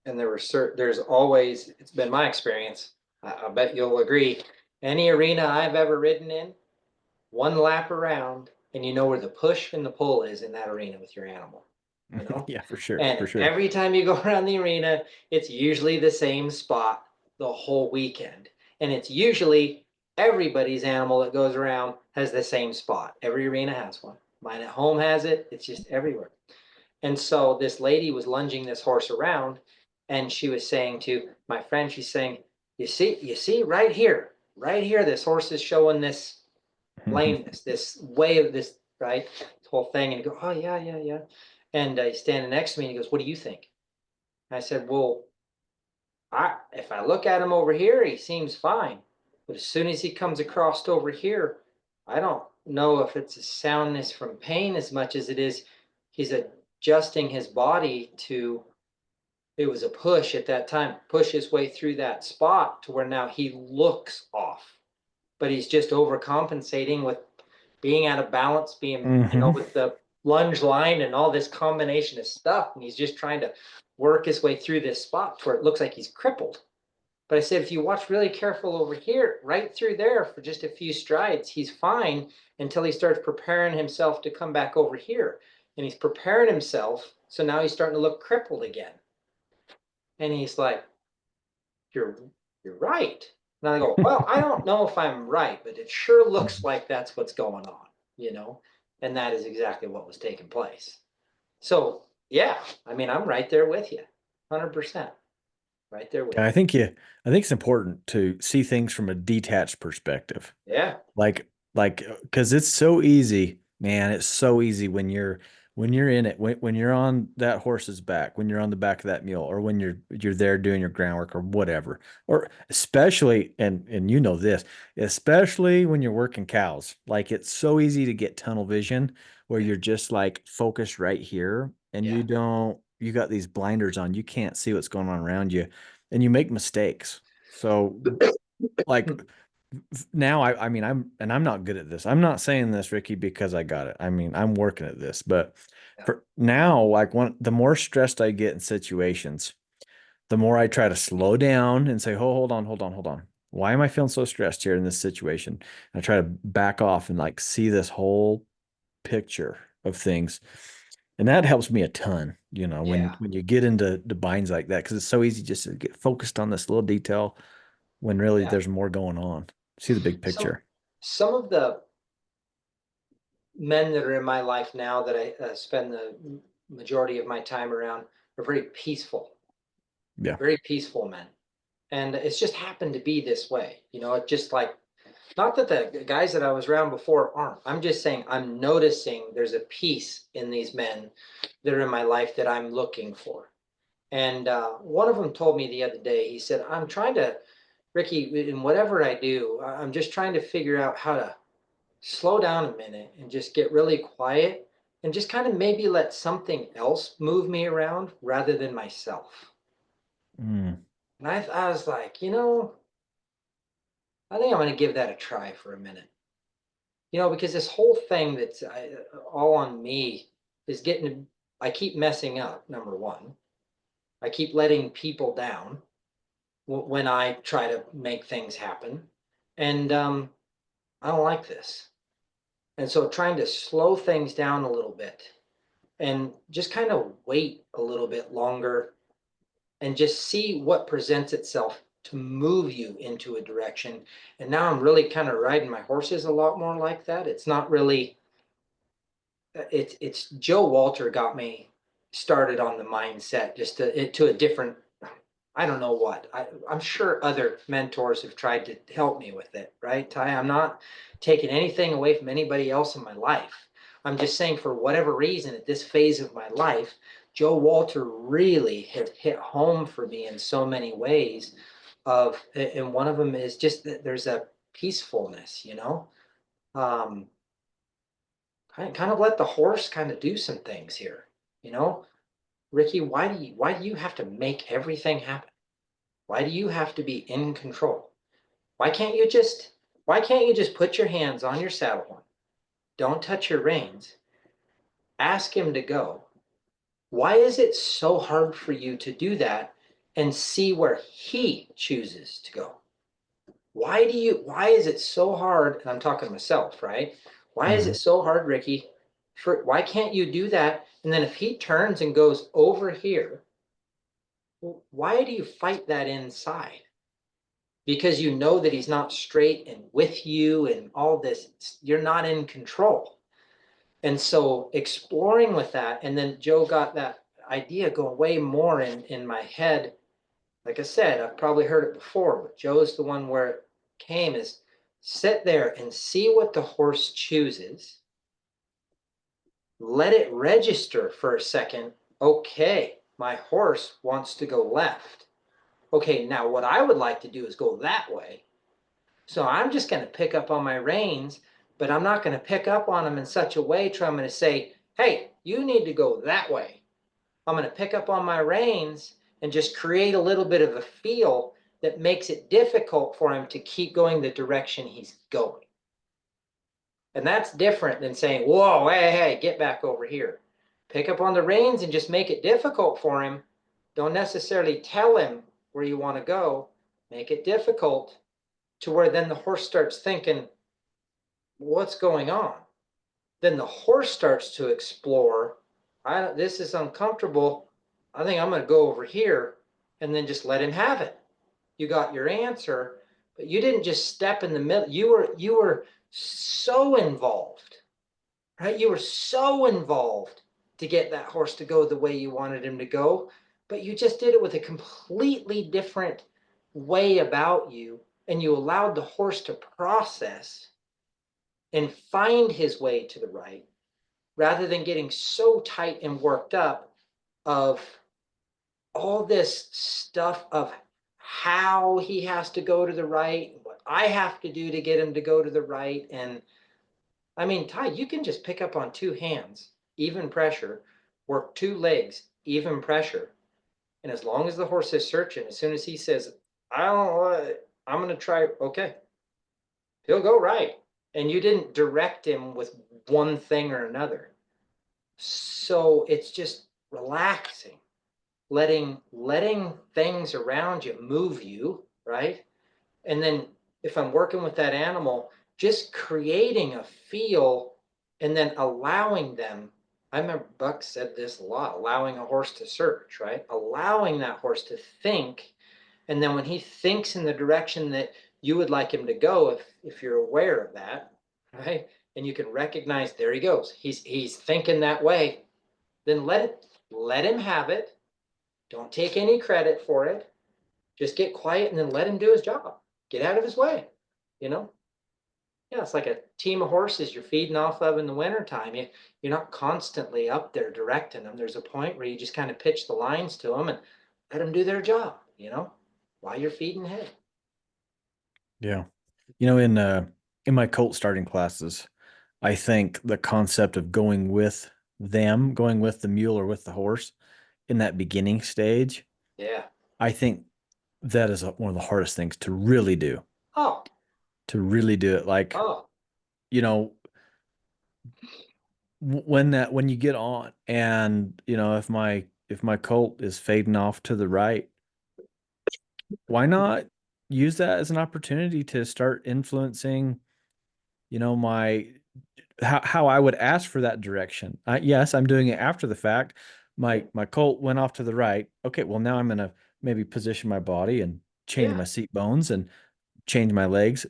and there's always, it's been my experience, I bet you'll agree, any arena I've ever ridden in, one lap around, and you know where the push and the pull is in that arena with your animal, you know? Yeah, for sure, for And sure. every time you go around the arena, it's usually the same spot the whole weekend. And it's usually everybody's animal that goes around has the same spot. Every arena has one. Mine at home has it. It's just everywhere. And so this lady was lunging this horse around, and she was saying to my friend, she's saying, you see, right here, this horse is showing this lameness, this way of this, right? This whole thing. And he go, oh yeah, yeah, yeah. And he's standing next to me and he goes, what do you think? And I said, well, if I look at him over here, he seems fine. But as soon as he comes across over here, I don't know if it's a soundness from pain as much as it is he's adjusting his body to, it was a push at that time, push his way through that spot to where now he looks off. But he's just overcompensating with being out of balance, being, Hmm. with the lunge line and all this combination of stuff. And he's just trying to work his way through this spot where it looks like he's crippled. But I said, if you watch really careful over here, right through there for just a few strides, he's fine until he starts preparing himself to come back over here. And he's preparing himself. So now he's starting to look crippled again. And he's like, you're you're right. And I go, well, I don't know if I'm right, but it sure looks like that's what's going on, you know? And that is exactly what was taking place. So yeah, I mean, I'm right there with you. 100% right there with I think I think it's important to see things from a detached perspective. you. Yeah. Like because it's so easy, man. It's so easy when you're in it, when you're on that horse's back, when you're on the back of that mule, or when you're there doing your groundwork or whatever, or especially and this, especially when you're working cows. Like it's so easy to get tunnel vision where Yeah. you're just like focused right here and Yeah. you got these blinders on. You can't see what's going on around you and you make mistakes. So like now I mean I'm not good at this. I'm not saying this, Ricky, because I got it. I mean, I'm working at this, but Yeah. for now, like the more stressed I get in situations, the more I try to slow down and say, oh, hold on, hold on, hold on. Why am I feeling so stressed here in this situation? And I try to back off and like see this whole picture of things. And that helps me a ton, when Yeah, you get into the binds like that, because it's so easy just to get focused on this little detail when really yeah. there's more going on. See the big Some picture. some of the men that are in my life now that I spend the majority of my time around are Yeah. very peaceful men. And it's just happened to be this way. It just like, not that the guys that I was around before aren't. I'm just saying I'm noticing there's a peace in these men that are in my life that I'm looking for. And one of them told me the other day, he said, I'm trying to, Ricky, in whatever I do, I'm just trying to figure out how to slow down a minute and just get really quiet and just kind of maybe let something else move me around rather than myself. Mm. And I was like, I think I'm going to give that a try for a minute. Because this whole thing that's all on me is getting, I keep messing up, number one. I keep letting people down when I try to make things happen. And I don't like this. And so trying to slow things down a little bit and just kind of wait a little bit longer and just see what presents itself to move you into a direction. And now I'm really kind of riding my horses a lot more like that. It's not really, it's Joe Walter got me started on the mindset just to a different, I don't know what. I'm sure other mentors have tried to help me with it, right, Ty? I'm not taking anything away from anybody else in my life. I'm just saying, for whatever reason, at this phase of my life, Joe Walter really hit home for me in so many ways. And one of them is just that there's a peacefulness, Um, kind of let the horse kind of do some things here, you know. Ricky, why do you have to make everything happen? Why do you have to be in control? Why can't you just why can't you just put your hands on your saddle horn? Don't touch your reins. Ask him to go. Why is it so hard for you to do that and see where he chooses to go? Why is it so hard? And I'm talking to myself, right? Why is it Hmm. so hard, Ricky? Why can't you do that? And then if he turns and goes over here, why do you fight that inside? Because you know that he's not straight and with you and all this. You're not in control. And so exploring with that, and then Joe got that idea going way more in my head. Like I said, I've probably heard it before, but Joe's the one where it came is sit there and see what the horse chooses. Let it register for a second. Okay, my horse wants to go left. Okay, now what I would like to do is go that way. So I'm just going to pick up on my reins, but I'm not going to pick up on them in such a way to I'm going to say, hey, you need to go that way. I'm going to pick up on my reins and just create a little bit of a feel that makes it difficult for him to keep going the direction he's going. And that's different than saying, whoa, hey, get back over here. Pick up on the reins and just make it difficult for him. Don't necessarily tell him where you want to go. Make it difficult to where then the horse starts thinking, what's going on? Then the horse starts to explore. This is uncomfortable. I think I'm going to go over here, and then just let him have it. You got your answer, but you didn't just step in the middle. You were so involved, right? You were so involved to get that horse to go the way you wanted him to go, but you just did it with a completely different way about you, and you allowed the horse to process and find his way to the right rather than getting so tight and worked up of all this stuff of how he has to go to the right, what I have to do to get him to go to the right. And I mean, Ty, you can just pick up on two hands, even pressure, work two legs, even pressure. And as long as the horse is searching, as soon as he says, I don't know, I'm going to try, okay, he'll go right. And you didn't direct him with one thing or another. So it's just relaxing, letting things around you move you, right? And then if I'm working with that animal, just creating a feel and then allowing them. I remember Buck said this a lot, allowing a horse to search, right? Allowing that horse to think. And then when he thinks in the direction that you would like him to go, if you're aware of that, right? And you can recognize there he goes. He's thinking that way, then let him have it. Don't take any credit for it. Just get quiet and then let him do his job. Get out of his way, you know? Yeah, it's like a team of horses you're feeding off of in the wintertime. You're not constantly up there directing them. There's a point where you just kind of pitch the lines to them and let them do their job, while you're feeding hay. Yeah. In my colt starting classes, I think the concept of going with the mule or with the horse in that beginning stage, Yeah. I think that is one of the hardest things to really do, Oh, to really do it. Like, oh, you know, when you get on and, if my colt is fading off to the right, why not use that as an opportunity to start influencing, my how I would ask for that direction. Yes, I'm doing it after the fact. yeah, My colt went off to the right. Okay, well now I'm gonna maybe position my body and change yeah, my seat bones and change my legs,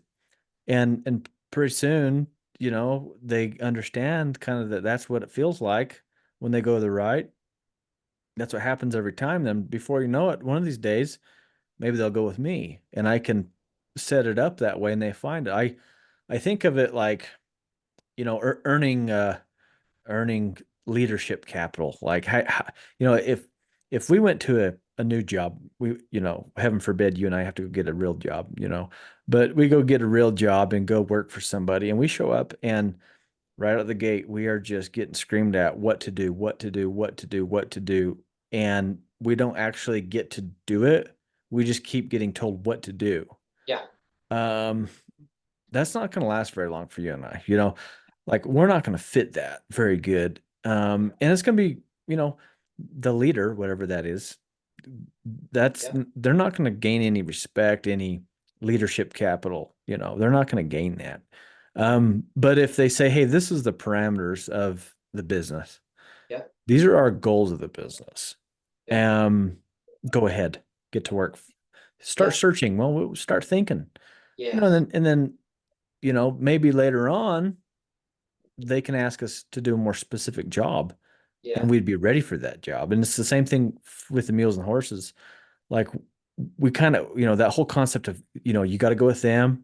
and pretty soon, they understand kind of that that's what it feels like when they go to the right. That's what happens every time. Then before you know it, one of these days, maybe they'll go with me, and I can set it up that way, and they find it. I think of it like, earning leadership capital. Like, if we went to a new job, heaven forbid you and I have to go get a real job, but we go get a real job and go work for somebody, and we show up, and right out the gate we are just getting screamed at what to do, what to do, what to do, what to do, and we don't actually get to do it. We just keep getting told what to do. yeah, um that's not going to last very long for you and I. Like, we're not going to fit that very good. And it's going to be, the leader, whatever that is, yeah, they're not going to gain any respect, any leadership capital. They're not going to gain that. But if they say, hey, this is the parameters of the business, yeah, these are our goals of the business. yeah, Um, Go ahead, get to work, start yeah, searching. Well, we'll start thinking, yes, and then maybe later on they can ask us to do a more specific job, yeah, and we'd be ready for that job. And it's the same thing with the mules and horses. Like, we kind of, that whole concept of, you got to go with them,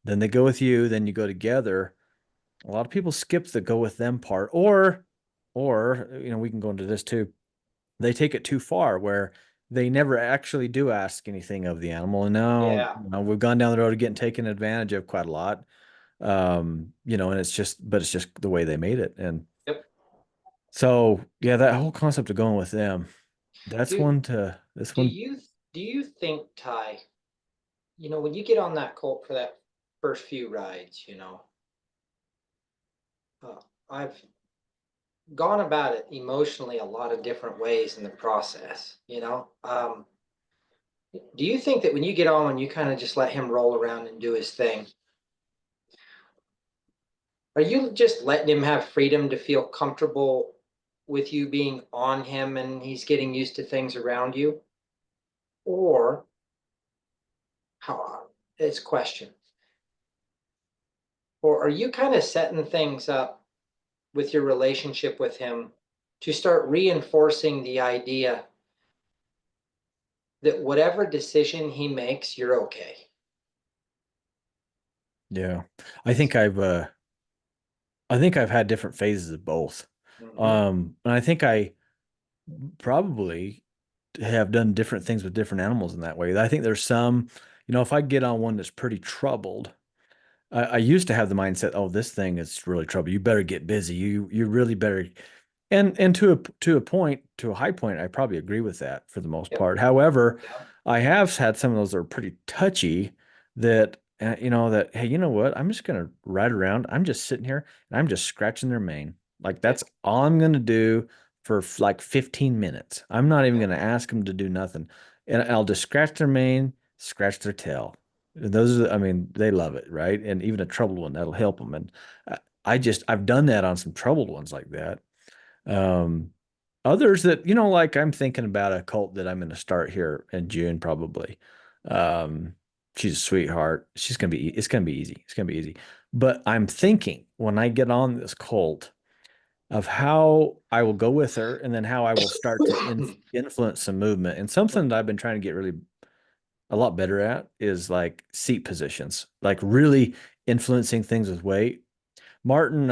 then they go with you, then you go together. A lot of people skip the go with them part, or we can go into this too. They take it too far where they never actually do ask anything of the animal. And now, yeah, we've gone down the road of getting taken advantage of quite a lot. And but it's just the way they made it. And yep. so, yeah, that whole concept of going with them, Do this do one. you do you think, Ty, when you get on that colt for that first few rides, I've gone about it emotionally a lot of different ways in the process, do you think that when you get on and you kind of just let him roll around and do his thing, are you just letting him have freedom to feel comfortable with you being on him and he's getting used to things around you? Or how it's a question. Or are you kind of setting things up with your relationship with him to start reinforcing the idea that whatever decision he makes, you're okay? Yeah. I think I've uh I think I've had different phases of both. Mm-hmm. And I think I probably have done different things with different animals in that way. I think there's some, if I get on one that's pretty troubled, I used to have the mindset, oh, this thing is really trouble. You better get busy. You really better. And to a point, to a high point, I probably agree with that for the most Yep. part. However, Yeah. I have had some of those that are pretty touchy that that, hey, you know what? I'm just gonna ride around. I'm just sitting here and I'm just scratching their mane. Like, Yep. that's all I'm gonna do for like 15 minutes. I'm not even Yep. gonna ask them to do nothing. And I'll just scratch their mane, scratch their tail. I mean, they love it, right? And even a troubled one, that'll help them. And I've done that on some troubled ones like that. Um, Others that, like I'm thinking about a colt that I'm going to start here in June probably. Um, she's a sweetheart. It's going to be easy. It's going to be easy. But I'm thinking when I get on this colt of how I will go with her and then how I will start to influence some movement. And something that I've been trying to get really a lot better at is like seat positions, like really influencing things with weight. Martin,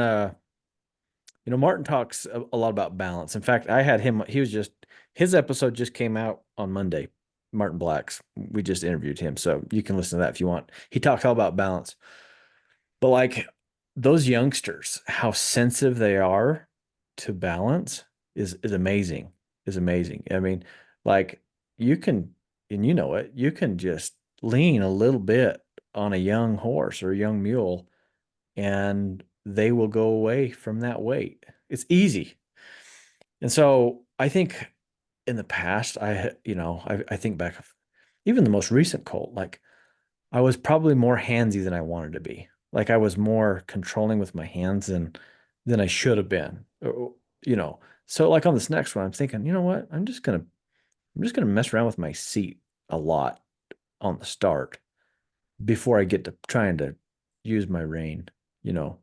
Martin talks a lot about balance. In fact, I had him, his episode just came out on Monday, Martin Black's. We just interviewed him. So you can listen to that if you want. He talks all about balance. But like those youngsters, how sensitive they are to balance is amazing. Is amazing. I mean, like you can, and you know it, you can just lean a little bit on a young horse or a young mule, and they will go away from that weight. It's easy. And so I think in the past, I think back of even the most recent colt, like I was probably more handsy than I wanted to be. Like I was more controlling with my hands than I should have been. You know. So like on this next one, I'm thinking, you know what? I'm just gonna mess around with my seat a lot on the start before I get to trying to use my rein, you know.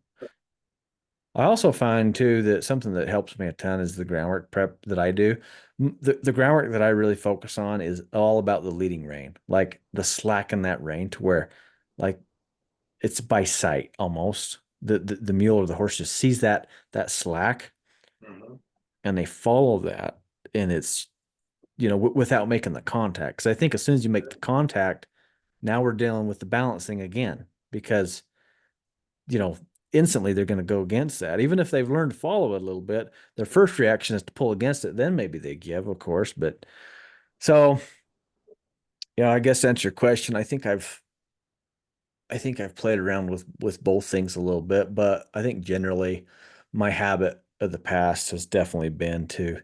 I also find too that something that helps me a ton is the groundwork prep that I do. The groundwork that I really focus on is all about the leading rein, like the slack in that rein to where like it's by sight almost. The mule or the horse just sees that slack Mhm. and they follow that, and it's without making the contact. Because I think as soon as you make the contact, now we're dealing with the balancing again because you know instantly they're going to go against that. Even if they've learned to follow it a little bit, their first reaction is to pull against it. Then maybe they give, of course. But so I guess to answer your question, I think I've played around with both things a little bit, but I think generally my habit of the past has definitely been to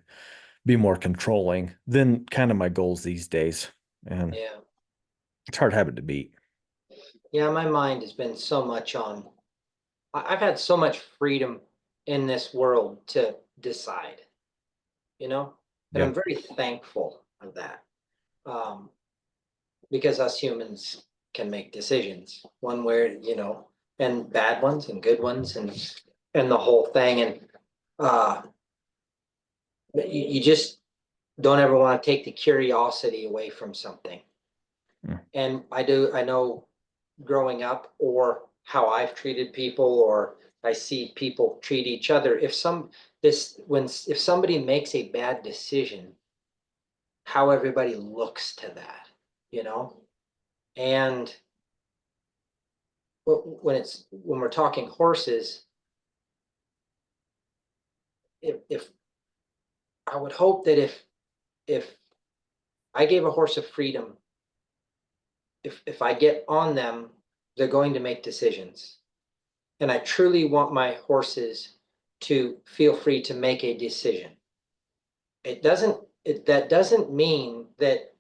be more controlling than kind of my goals these days. And Yeah. it's a hard habit to beat. Yeah, my mind has been so much on, I've had so much freedom in this world to decide, you know, and Yeah. I'm very thankful of that. Um, because us humans can make decisions one way, and bad ones and good ones and the whole thing. And uh, you just don't ever want to take the curiosity away from something. Mm. And I know growing up or how I've treated people or I see people treat each other. If somebody makes a bad decision, how everybody looks to that, you know? And when we're talking horses, if I would hope that if I gave a horse a freedom, if I get on them, they're going to make decisions. And I truly want my horses to feel free to make a decision. That doesn't mean that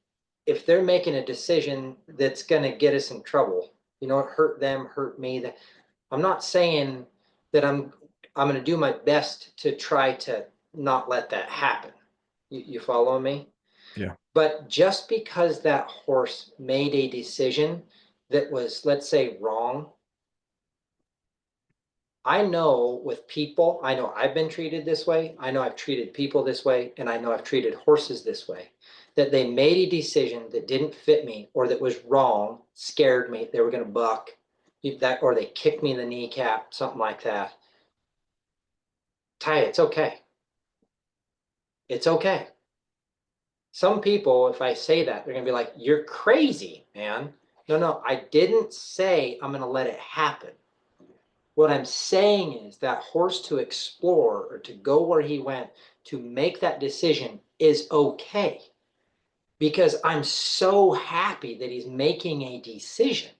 if they're making a decision that's going to get us in trouble, hurt them, hurt me. That I'm not saying that I'm going to do my best to try to not let that happen. You follow me? Yeah. But just because that horse made a decision that was, let's say, wrong, I know with people, I know I've been treated this way. I know I've treated people this way, and I know I've treated horses this way. That they made a decision that didn't fit me or that was wrong, scared me, they were going to buck, or they kicked me in the kneecap, something like that. Ty, it's okay. It's okay. Some people, if I say that, they're going to be like, you're crazy, man. No, no, I didn't say I'm going to let it happen. What I'm saying is that horse to explore or to go where he went to make that decision is okay because I'm so happy that he's making a decision,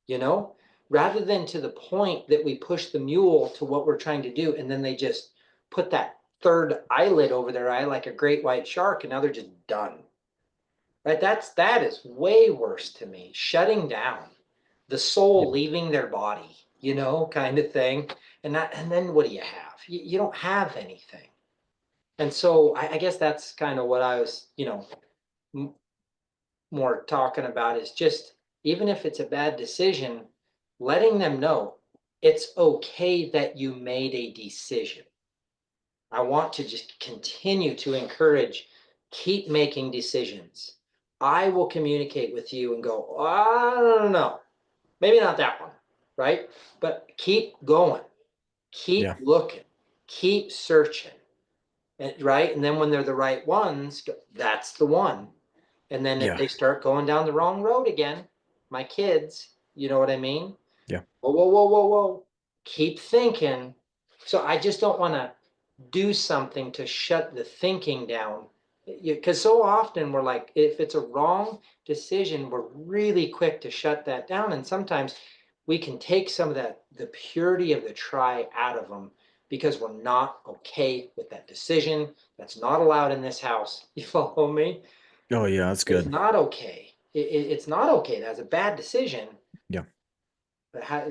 you know, rather than to the point that we push the mule to what we're trying to do and then they just put that third eyelid over their eye like a great white shark and now they're just done. Right? That is way worse to me. Shutting down, the Yeah. soul leaving their body, kind of thing. And then what do you have? You don't have anything. And so I guess that's kind of what I was, more talking about is just, even if it's a bad decision, letting them know it's okay that you made a decision. I want to just continue to encourage, keep making decisions. I will communicate with you and go, "Oh, I don't know, maybe not that one," right? But keep going, keep Yeah. looking, keep searching, right? And then when they're the right ones, that's the one. And then if Yeah. they start going down the wrong road again, my kids, you know what I mean? Yeah. Whoa, whoa, whoa, whoa, whoa. Keep thinking. So I just don't want to do something to shut the thinking down. Because so often we're like, if it's a wrong decision, we're really quick to shut that down. And sometimes we can take some of that, the purity of the try out of them because we're not okay with that decision. That's not allowed in this house. You follow me? Oh yeah, that's It's good. not okay. It's not okay. That's a bad decision. Yeah. But how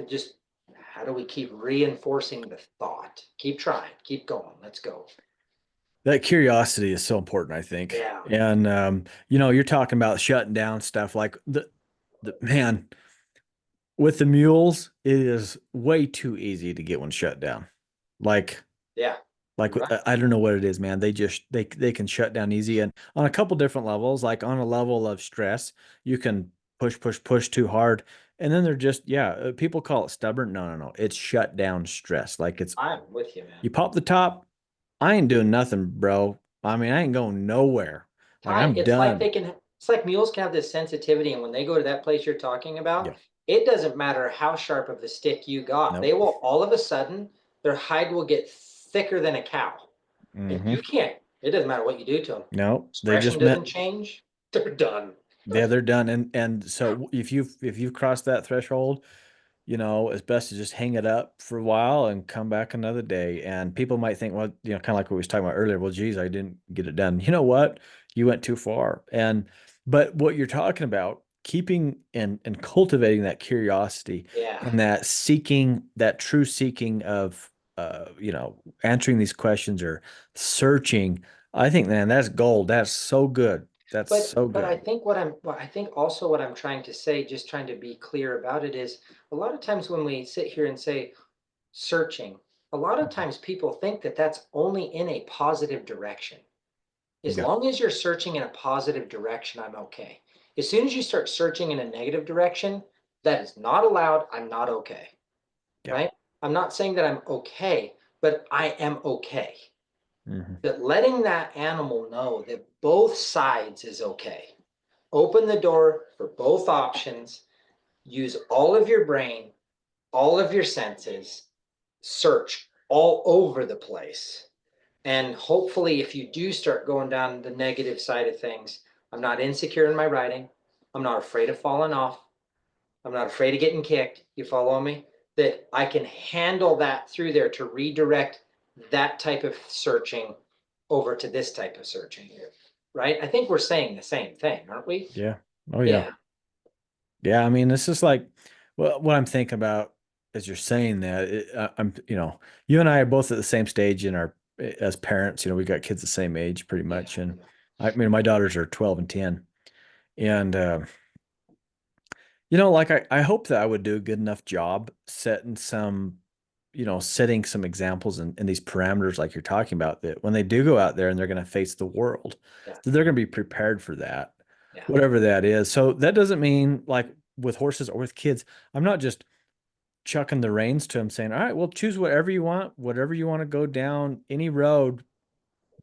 do we keep reinforcing the thought? Keep trying, keep going. Let's go. That curiosity is so important, I think. Yeah, And you're talking about shutting down stuff like the man with the mules, it is way too easy to get one shut down. Like yeah. like You're right. I don't know what it is, man. They can shut down easy and on a couple different levels, like on a level of stress, you can push too hard. And then they're just, yeah, people call it stubborn. No, no, no. It's shut down stress. Like it's I'm with you, man. you pop the top, I ain't doing nothing, bro. I mean, I ain't going nowhere. Like Ty, I'm done. it's like mules can have this sensitivity, and when they go to that place you're talking Yeah. about, it doesn't matter how sharp of a stick you got. They Nope. will all of a sudden, their hide will get thicker than a cow. And Hmm. you can't, it doesn't matter what you do to them. Nope. They Expression just met. doesn't change. They're done. Yeah, they're done. And so if you've crossed that threshold, it's best to just hang it up for a while and come back another day. And people might think, well, kind of like what we was talking about earlier. Well, geez, I didn't get it done. You know what? You went too far. But what you're talking about, keeping and cultivating that curiosity Yeah. and that true seeking of, answering these questions or searching. I think, man, that's gold. That's so good. That's so But I good. think I think also what I'm trying to say, just trying to be clear about it, is a lot of times when we sit here and say searching, a lot of times people think that that's only in a positive direction. As Yeah. long as you're searching in a positive direction, I'm okay. As soon as you start searching in a negative direction, that is not allowed. I'm not okay. Yeah. Right? I'm not saying that I'm okay, but I am okay. Hmm. That letting that animal know that both sides is okay. Open the door for both options. Use all of your brain, all of your senses, search all over the place. And hopefully, if you do start going down the negative side of things, I'm not insecure in my writing. I'm not afraid of falling off. I'm not afraid of getting kicked. You follow me? That I can handle that through there to redirect that type of searching over to this type of searching here. Right? I think we're saying the same thing, aren't we? Yeah. Oh yeah. Yeah. Yeah, I mean, this is like, well, what I'm thinking about as you're saying that. You and I are both at the same stage in our as parents. We got kids the same age, pretty Yeah. much, and I mean, my daughters are 12 and 10, and like I hope that I would do a good enough job setting some examples and these parameters like you're talking about that when they do go out there and they're going to face the world, Yeah. that they're going to be prepared for that, Yeah. whatever that is. So that doesn't mean like with horses or with kids, I'm not just chucking the reins to them saying, all right, well, choose whatever you want to go down any road,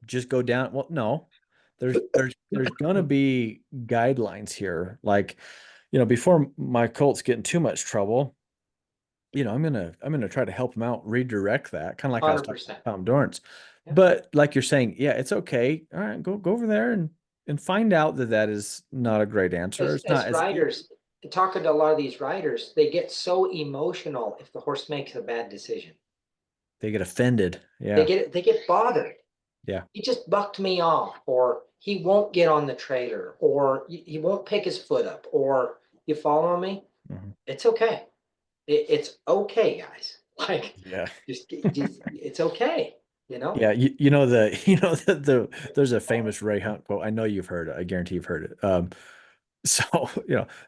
just go down. Well, no, there's gonna be guidelines here. Like, before my colts get in too much trouble, I'm gonna try to help them out, redirect that, kind of like I was talking 100%. about Tom Dorrance. Yeah. But like you're saying, yeah, it's okay. All right, go over there and find out that that is not a great answer. It's not As as riders, talking to a lot of these riders, they get so emotional if the horse makes a bad decision. they get offended. Yeah, They get bothered. yeah. He just bucked me off, or he won't get on the trailer, or he won't pick his foot up, or you follow me? Mhm. It's okay. It's okay, guys. Like, Yeah. just it's okay. you know? Yeah, you know you know there's a famous Ray Hunt quote. I know you've heard it. I guarantee you've heard it. So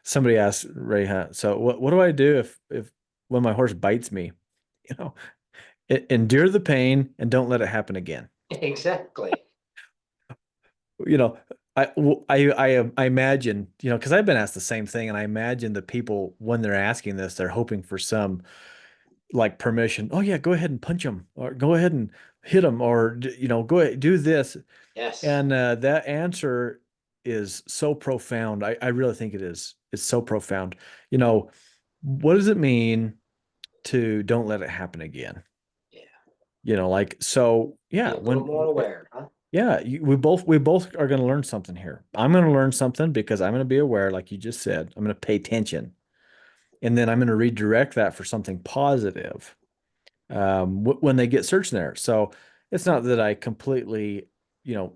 somebody asked Ray Hunt, so what do I do if when my horse bites me? You know, endure the pain and don't let it happen again. Exactly. You know, I imagine, because I've been asked the same thing, and I imagine the people when they're asking this, they're hoping for some like permission. Oh yeah, go ahead and punch him, or go ahead and hit him, or go ahead do this. Yes. And that answer is so profound. I really think it is. It's so profound. You know, what does it mean to don't let it happen again? Yeah. Like so. Be Yeah, a little more aware, huh? yeah, we both are going to learn something here. I'm going to learn something because I'm going to be aware, like you just said. I'm going to pay attention, and then I'm going to redirect that for something positive when they get searched there. So it's not that I completely, you know,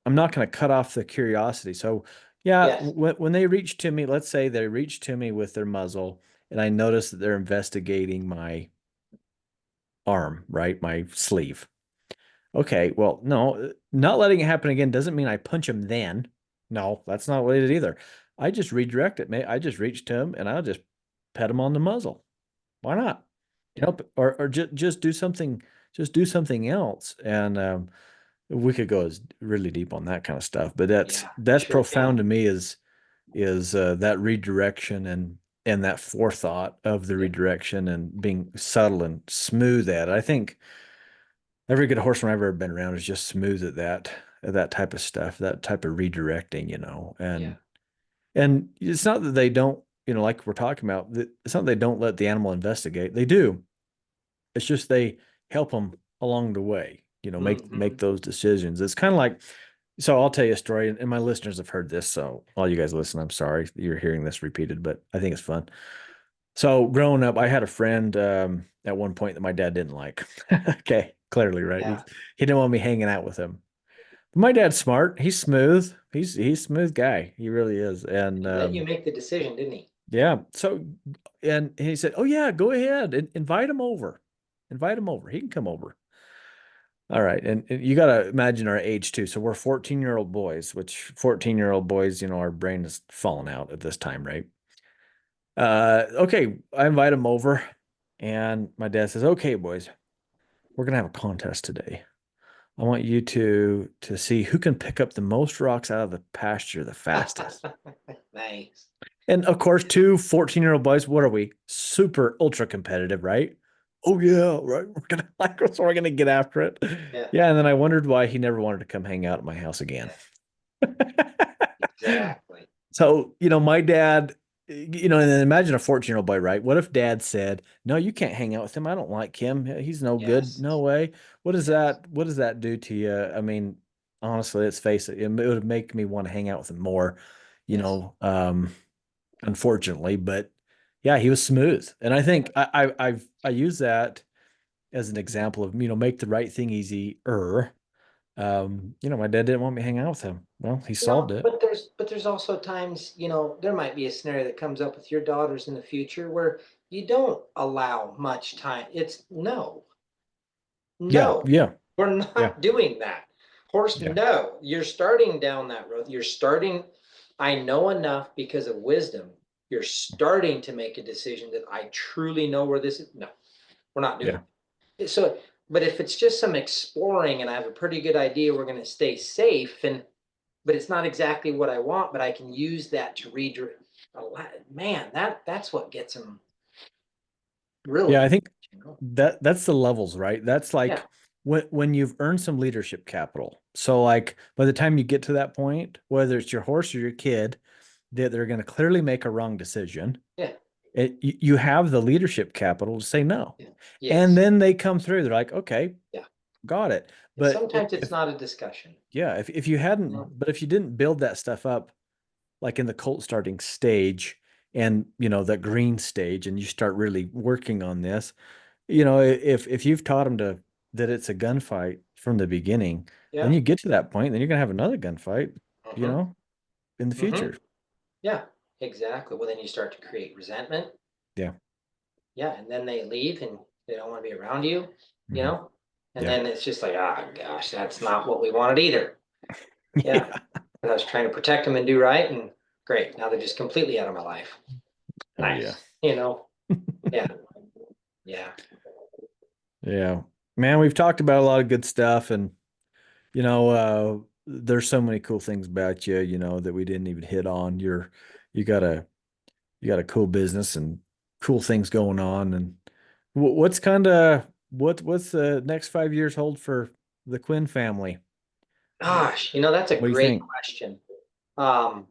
I'm not going to cut off the curiosity. So yeah, Yes. when they reach to me, let's say they reach to me with their muzzle, and I notice that they're investigating my arm, right, my sleeve. Okay, well, no, not letting it happen again doesn't mean I punch him then. No, that's not what it is either. I just redirect it. I just reach to him and I'll just pet him on the muzzle. Why not? Yeah. Or just do something else. And we could go really deep on that kind of stuff, but that's Yeah. We that's sure can. profound to me is that redirection and that forethought of the Yeah. redirection and being subtle and smooth at it. I think every good horseman I've ever been around is just smooth at that type of stuff, that type of redirecting, Yeah. and it's not that they don't, like we're talking about, it's not that they don't let the animal investigate. They do. It's just they help them along the way, make Hmm. those decisions. It's kind of like, so I'll tell you a story, and my listeners have heard this, so all you guys listen, I'm sorry you're hearing this repeated, but I think it's fun. So growing up, I had a friend at one point that my dad didn't like. Okay, clearly, right? Yeah. He didn't want me hanging out with him. But my dad's smart. He's smooth. He's a smooth guy. He really is. And He let you make the decision, didn't he? yeah, so and he said, "Oh yeah, go ahead and invite him over. Invite him over. He can come over." All right, and you got to imagine our age too. So we're 14-year-old boys, which 14-year-old boys, our brain is falling out at this time, right? Okay, I invite him over, and my dad says, "Okay, boys, we're gonna have a contest today. I want you to see who can pick up the most rocks out of the pasture the fastest." Nice. And of course, two 14-year-old boys, what are we? Super ultra competitive, right? Oh yeah, right. We're gonna like so we're gonna get after it. Yeah. Yeah, and then I wondered why he never wanted to come hang out at my house again. Yeah. Exactly. So, my dad, and then imagine a 14-year-old boy, right? What if dad said, "No, you can't hang out with him. I don't like him. He's no good. Yes. No way." Yes. What does that do to you? I mean, honestly, let's face it, it would make me want to hang out with him more, you Yes. know, unfortunately, but yeah, he was smooth. And I think I use that as an example of, make the right thing easier. My dad didn't want me to hang out with him. Well, he solved it. But there's also times, there might be a scenario that comes up with your daughters in the future where you don't allow much time. It's no, Yeah, no, yeah, we're yeah, not doing that. Horse, yeah. no, you're starting down that road. You're starting, I know enough because of wisdom. You're starting to make a decision that I truly know where this is. No, we're not doing Yeah. it. So, but if it's just some exploring and I have a pretty good idea we're going to stay safe and but it's not exactly what I want, but I can use that to redirect. Man, that's what gets them Yeah, really. I think You know? that's the levels, right? That's Yeah, like when you've earned some leadership capital. So like by the time you get to that point, whether it's your horse or your kid, that they're going to clearly make a wrong decision. yeah, You have the leadership capital to say no. yeah. And Yes, then they come through. They're like, "Okay, yeah. got it." And But sometimes it's if not a discussion. yeah, if you hadn't, No. but if you didn't build that stuff up like in the colt starting stage and that green stage, and you start really working on this, if you've taught them that it's a gunfight from the beginning, then Yeah. you get to that point, then you're gonna have another gunfight, Mm-hmm. in the Mm-hmm. future. Yeah. Exactly. Well, then you start to create resentment. Yeah. Yeah, and then they leave and they don't want to be around you. You Hmm. know. And Yeah. then it's just like, ah, gosh, that's not what we wanted either. Yeah. Yeah. But I was trying to protect them and do right. And great. Now they're just completely out of my life. Oh yeah. Nice. You know? Yeah. Yeah. Yeah. Man, we've talked about a lot of good stuff and there's so many cool things about you, that we didn't even hit on. You got a you got a cool business and cool things going on. And what's kind of what's the next 5 years hold for the Quinn family? What, Gosh, that's a what do you great think? question. Um,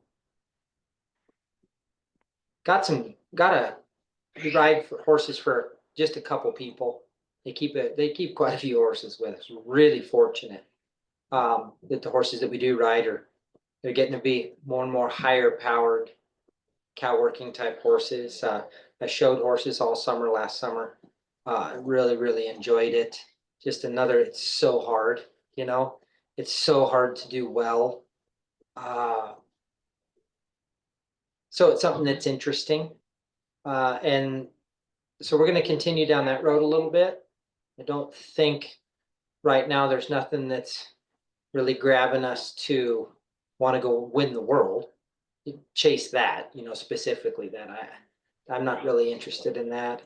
got a ride for horses for just a couple people. They keep quite a few horses with us. We're really fortunate that the horses that we do ride they're getting to be more and more higher powered cow working type horses. I showed horses all summer last summer. I really, really enjoyed it. Just it's so hard, you know, it's so hard to do well. Uh, so it's something that's interesting. And so we're going to continue down that road a little bit. I don't think right now there's nothing that's really grabbing us to want to go win the world, chase that, specifically that I'm not really interested in that.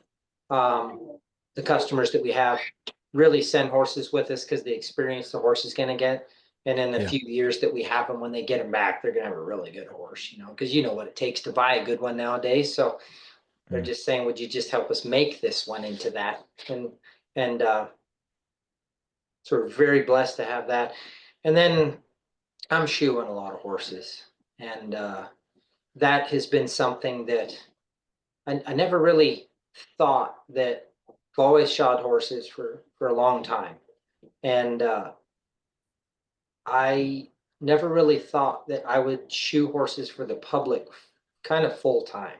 The customers that we have really send horses with us because the experience the horse is going to get. And in the Yeah. few years that we have them, when they get them back, they're going to have a really good horse, because you know what it takes to buy a good one nowadays. So they're Mm. just saying, would you just help us make this one into that? And so we're very blessed to have that. And then I'm shoeing a lot of horses. And that has been something that I never really thought that I've always shod horses for a long time. And I never really thought that I would shoe horses for the public kind of full time.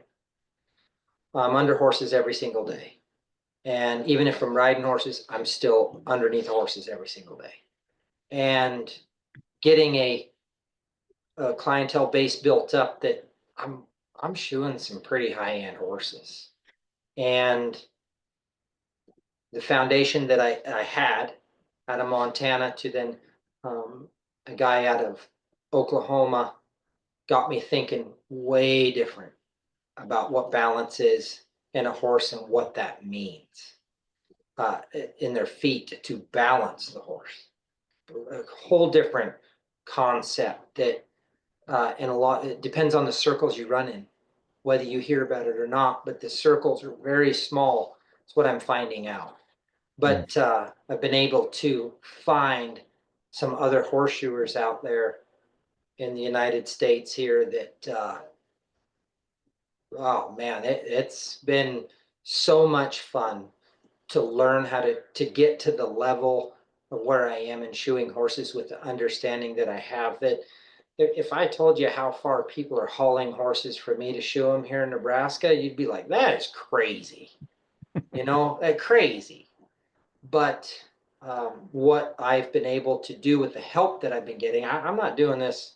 I'm under horses every single day. And even if I'm riding horses, I'm still underneath horses every single day. And getting a clientele base built up that I'm I'm shoeing some pretty high end horses. And the foundation that I had out of Montana to then a guy out of Oklahoma got me thinking way different about what balance is in a horse and what that means uh, in their feet to balance the horse. A whole different concept that, and a lot, it depends on the circles you run in, whether you hear about it or not, but the circles are very small. It's what I'm finding out. Mm. But I've been able to find some other horseshoers out there in the United States here that, oh man, it's been so much fun to learn how to get to the level of where I am in shoeing horses with the understanding that I have that if I told you how far people are hauling horses for me to shoe them here in Nebraska, you'd be like, that is crazy, crazy. But what I've been able to do with the help that I've been getting, I'm not doing this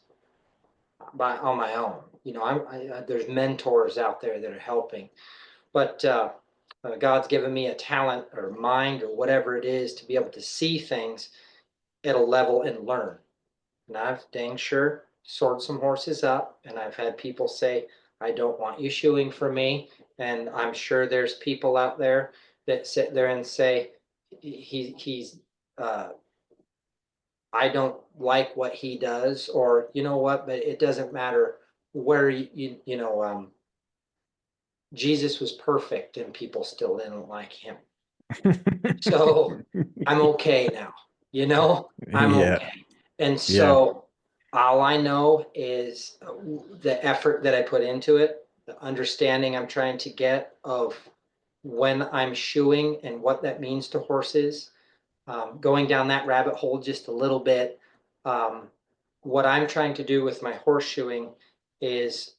on my own. There's mentors out there that are helping, but God's given me a talent or mind or whatever it is to be able to see things at a level and learn. And I've dang sure sold some horses up, and I've had people say, I don't want you shoeing for me. And I'm sure there's people out there that sit there and say, he's uh, I don't like what he does, or you know what, but it doesn't matter where Jesus was perfect and people still didn't like him. So I'm okay now, I'm Yeah. okay. And Yeah. so all I know is the effort that I put into it, the understanding I'm trying to get of when I'm shoeing and what that means to horses. Going down that rabbit hole just a little bit. Um, what I'm trying to do with my horseshoeing is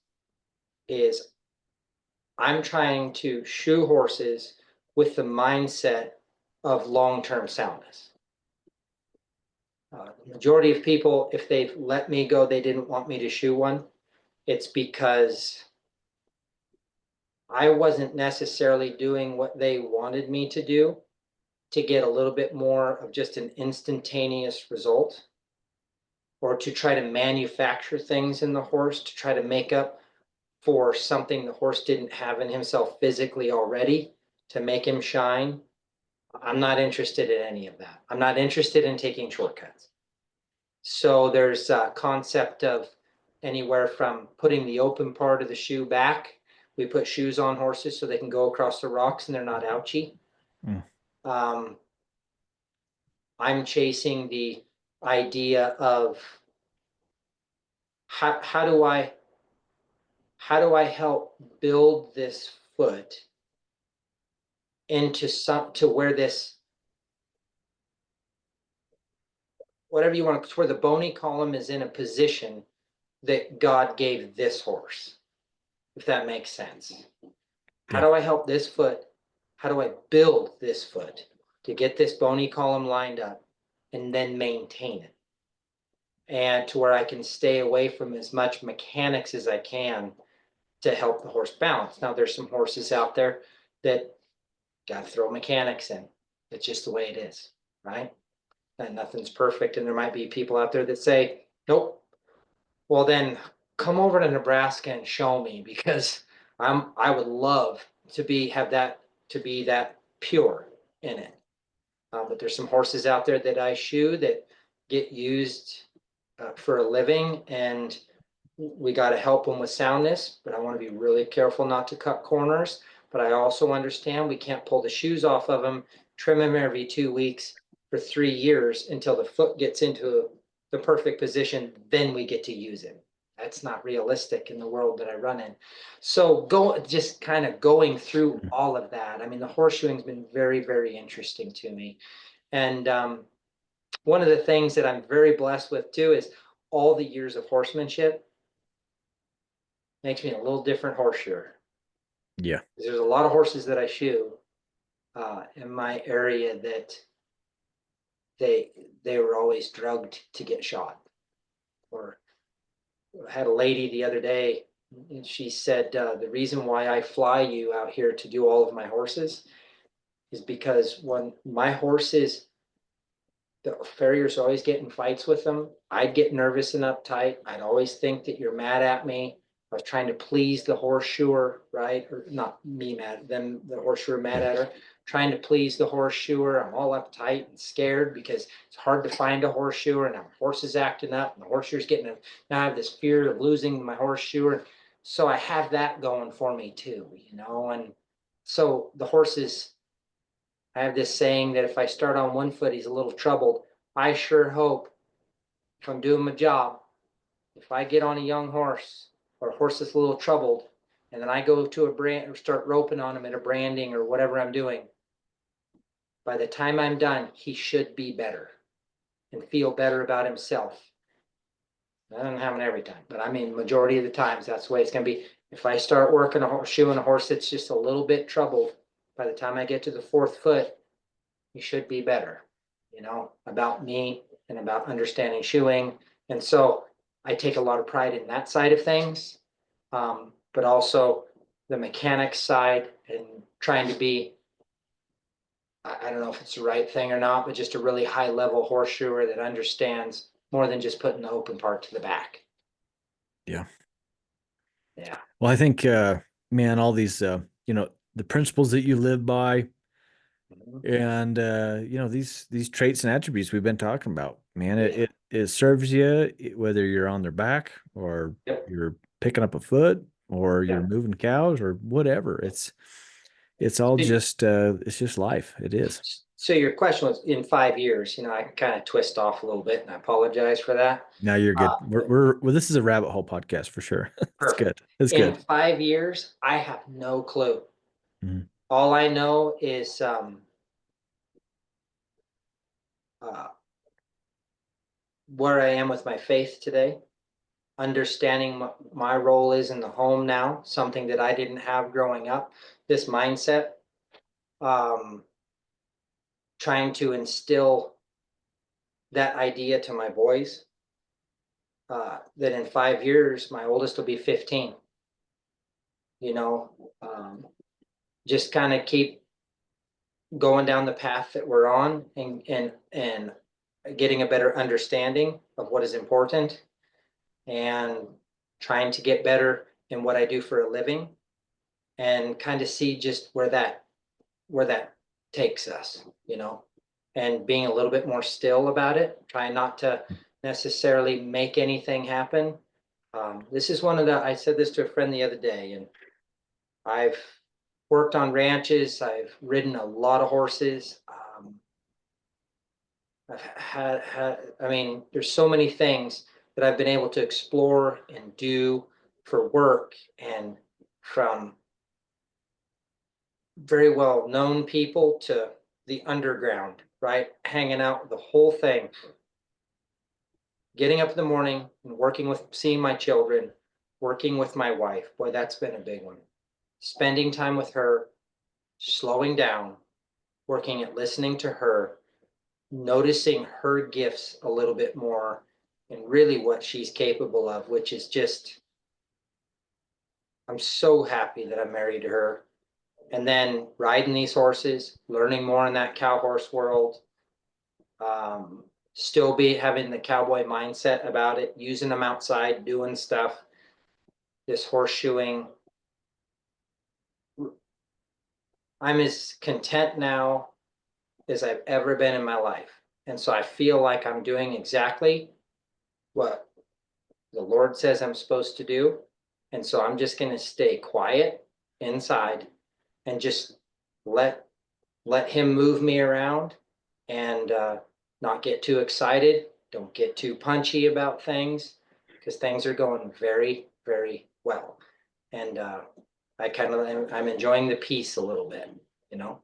is I'm trying to shoe horses with the mindset of long-term soundness. The majority of people, if they've let me go, they didn't want me to shoe one. It's because I wasn't necessarily doing what they wanted me to do. to get a little bit more of just an instantaneous result, or to try to manufacture things in the horse to try to make up for something the horse didn't have in himself physically already to make him shine. I'm not interested in any of that. I'm not interested in taking shortcuts. So there's a concept of anywhere from putting the open part of the shoe back. We put shoes on horses so they can go across the rocks and they're not ouchy. Mm. Um, I'm chasing the idea of how do I help build this foot into some to where this, whatever you want to, where the bony column is in a position that God gave this horse, if that makes sense. How Yeah. do I help this foot? How do I build this foot to get this bony column lined up and then maintain it? And to where I can stay away from as much mechanics as I can to help the horse balance. Now, there's some horses out there that got to throw mechanics in. It's just the way it is, right? And nothing's perfect. And there might be people out there that say, nope, well then come over to Nebraska and show me, because I would love to have that, to be that pure in it. But there's some horses out there that I shoe that get used for a living, and we got to help them with soundness, but I want to be really careful not to cut corners. But I also understand we can't pull the shoes off of them, trim them every 2 weeks for 3 years until the foot gets into the perfect position. Then we get to use it. That's not realistic in the world that I run in. So just kind of going through Mm. all of that. I mean, the horseshoeing's been very, very interesting to me. And one of the things that I'm very blessed with too is all the years of horsemanship makes me a little different horseshoer. Yeah. There's a lot of horses that I shoe in my area that they were always drugged to get shot. Or I had a lady the other day, and she said, the reason why I fly you out here to do all of my horses is because when my horses, the farriers always get in fights with them. I'd get nervous and uptight. I'd always think that you're mad at me. I was trying to please the horseshoer, right? Or not me mad, them, the horseshoer mad Yeah. at her. Trying to please the horseshoer. I'm all uptight and scared because it's hard to find a horseshoer, and now my horse is acting up and the horseshoer's now I have this fear of losing my horseshoer. So I have that going for me too, and so the horses, I have this saying that if I start on one foot, he's a little troubled. I sure hope, if I'm doing my job, if I get on a young horse or a horse that's a little troubled, and then I go to a brand or start roping on him at a branding or whatever I'm doing, by the time I'm done, he should be better and feel better about himself. That doesn't happen every time, but I mean, majority of the times, that's the way it's going to be. If I start working a horse, shoeing a horse that's just a little bit troubled, by the time I get to the fourth foot, you should be better, about me and about understanding shoeing. And so I take a lot of pride in that side of things, but also the mechanics side and trying to be, I don't know if it's the right thing or not, but just a really high level horseshoer that understands more than just putting the open part to the back. Yeah. Yeah. Well, I think, man, all these, the principles that you live by, Mhm. and these traits and attributes we've been talking about, man, it Yeah. it, it serves you whether you're on their back or Yep. you're picking up a foot or you're Yeah. moving cows or whatever. It's all just it's just life. It is. So your question was in 5 years, I kind of twist off a little bit, and I apologize for that. Now you're good. Uh, Well, this is a rabbit hole podcast for sure. It's Perfect. good. It's In good. 5 years, I have no clue. Mhm. All I know is uh, where I am with my faith today, understanding what my role is in the home now, something that I didn't have growing up, this mindset, um, trying to instill that idea to my boys, that in 5 years, my oldest will be 15, you know, um, just kind of keep going down the path that we're on, and getting a better understanding of what is important, and trying to get better in what I do for a living, and kind of see just where that takes us, and being a little bit more still about it, trying not to necessarily make anything happen. This is one of the, I said this to a friend the other day, and I've worked on ranches, I've ridden a lot of horses. I've I mean, there's so many things that I've been able to explore and do for work, and from very well known people to the underground, right? Hanging out the whole thing, getting up in the morning and working with, seeing my children, working with my wife. Boy, that's been a big one. Spending time with her, slowing down, working at listening to her, noticing her gifts a little bit more, and really what she's capable of, which is just, I'm so happy that I'm married to her. And then riding these horses, learning more in that cow horse world, still be having the cowboy mindset about it, using them outside, doing stuff, this horseshoeing. I'm as content now as I've ever been in my life. And so I feel like I'm doing exactly what the Lord says I'm supposed to do. And so I'm just going to stay quiet inside and just let let him move me around, and not get too excited. Don't get too punchy about things, because things are going very, very well. And I kind of, I'm enjoying the peace a little bit, you know?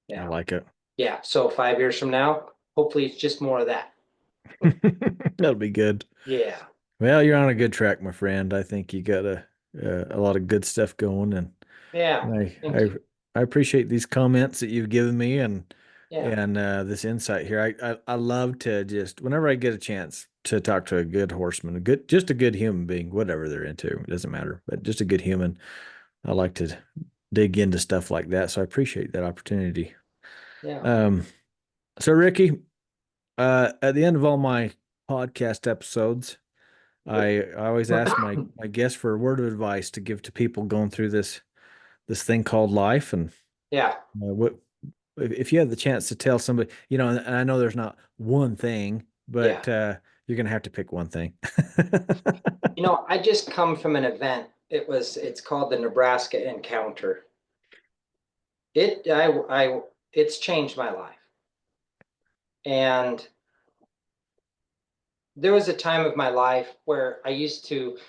I Yeah. like it. Yeah. So 5 years from now, hopefully it's just more of that. That'll be good. Yeah. Well, you're on a good track, my friend. I think you got a lot of good stuff going, and Yeah. and Thank you. I appreciate these comments that you've given me, Yeah. and this insight here. I love to just whenever I get a chance to talk to a good horseman, a good just a good human being, whatever they're into, it doesn't matter, but just a good human. I like to dig into stuff like that, so I appreciate that opportunity. Yeah. Um, so Ricky, at the end of all my podcast episodes, I always ask my guests for a word of advice to give to people going through this thing called life. And Yeah. what if you had the chance to tell somebody, and I know there's not one thing, Yeah. but you're gonna have to pick one thing. I just come from an event. It's called the Nebraska Encounter. It's changed my life. And there was a time of my life where I used to,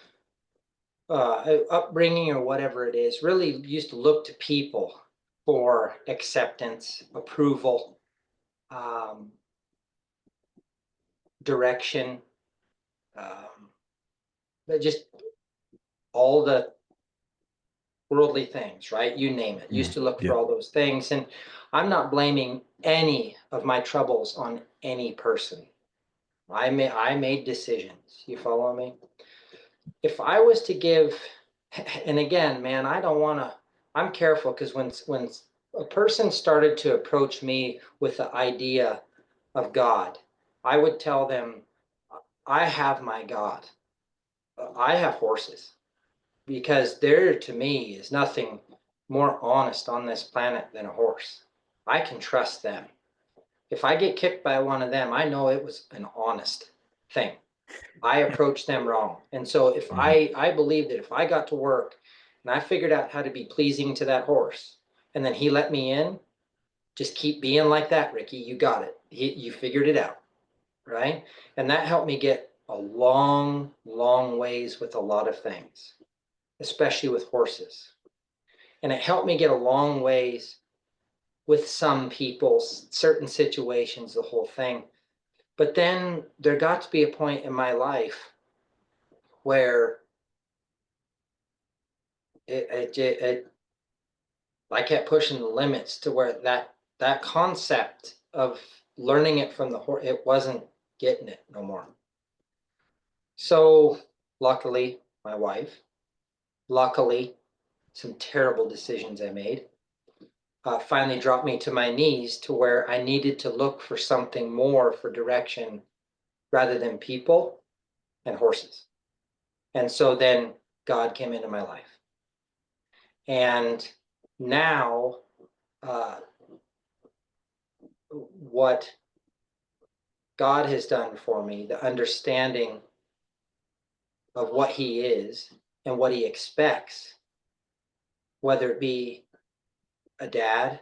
upbringing or whatever it is, really used to look to people for acceptance, approval, um, direction, um, but just all the worldly things, right? You name it. Used Mm, to look for yeah. all those things. And I'm not blaming any of my troubles on any person. I made decisions. You follow me? If I was to give, and again, man, I don't want to, I'm careful, because when a person started to approach me with the idea of God, I would tell them, I have my God. I have horses, because there to me is nothing more honest on this planet than a horse. I can trust them. If I get kicked by one of them, I know it was an honest thing. I approached them wrong. And so if Mhm. I believe that if I got to work and I figured out how to be pleasing to that horse, and then he let me in, just keep being like that, Ricky. You got it. You figured it out, right? And that helped me get a long, long ways with a lot of things, especially with horses. And it helped me get a long ways with some people, certain situations, the whole thing. But then there got to be a point in my life where it I kept pushing the limits to where that concept of learning it from the horse, it wasn't getting it no more. So luckily, my wife, luckily, some terrible decisions I made. finally dropped me to my knees to where I needed to look for something more for direction rather than people and horses. And so then God came into my life. And now, uh, what God has done for me, the understanding of what He is and what He expects, whether it be a dad,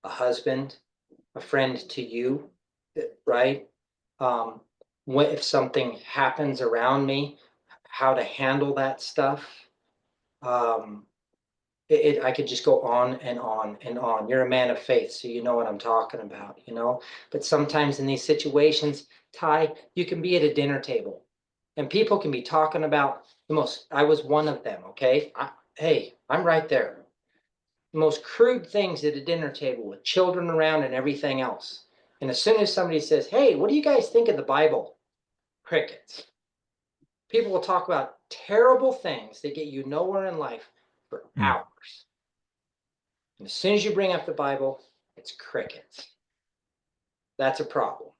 a husband, a friend to you, right? Um, if something happens around me, how to handle that stuff. Um, I could just go on and on and on. You're a man of faith, so you know what I'm talking about, you know. But sometimes in these situations, Ty, you can be at a dinner table, and people can be talking about the most. I was one of them. Okay, hey, I'm right there. The most crude things at a dinner table with children around and everything else. And as soon as somebody says, "Hey, what do you guys think of the Bible?" Crickets. People will talk about terrible things that get you nowhere in life for Mm. hours. And as soon as you bring up the Bible, it's crickets. That's a problem,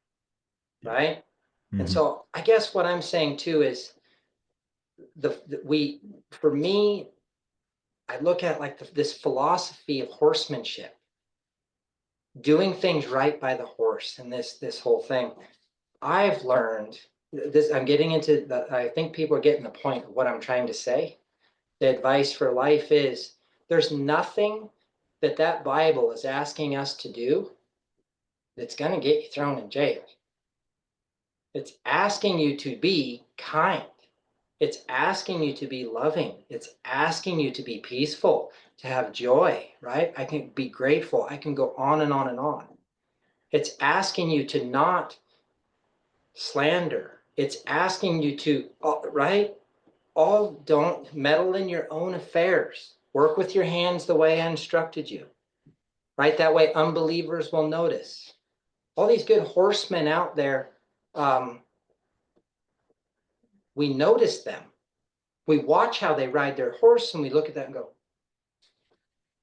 Yeah. right? And Hmm. so I guess what I'm saying too is we, for me, I look at like this philosophy of horsemanship, doing things right by the horse, and this whole thing. I've learned this. I'm getting into the. I think people are getting the point of what I'm trying to say. The advice for life is there's nothing that Bible is asking us to do that's going to get you thrown in jail. It's asking you to be kind. It's asking you to be loving. It's asking you to be peaceful, to have joy, right? I can be grateful. I can go on and on and on. It's asking you to not slander. It's asking you to, right? All don't meddle in your own affairs. Work with your hands the way I instructed you, right? That way unbelievers will notice. All these good horsemen out there, um, we notice them. We watch how they ride their horse and we look at that and go,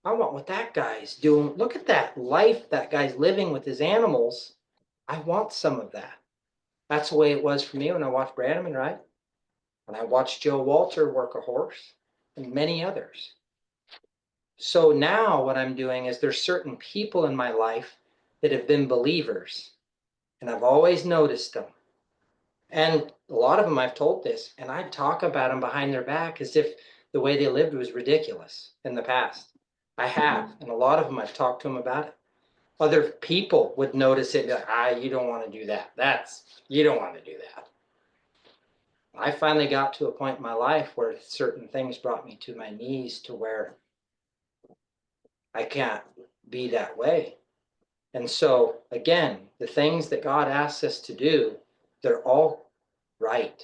I want what that guy's doing. Look at that life that guy's living with his animals. I want some of that. That's the way it was for me when I watched Brannaman ride, when I watched Joe Walter work a horse, and many others. So now what I'm doing is there's certain people in my life that have been believers, and I've always noticed them. And a lot of them I've told this, and I talk about them behind their back as if the way they lived was ridiculous in the past. I have, and a lot of them I've talked to them about it. Other people would notice it, like, you don't want to do that. You don't want to do that. I finally got to a point in my life where certain things brought me to my knees to where I can't be that way. And so, again, the things that God asks us to do, they're all right.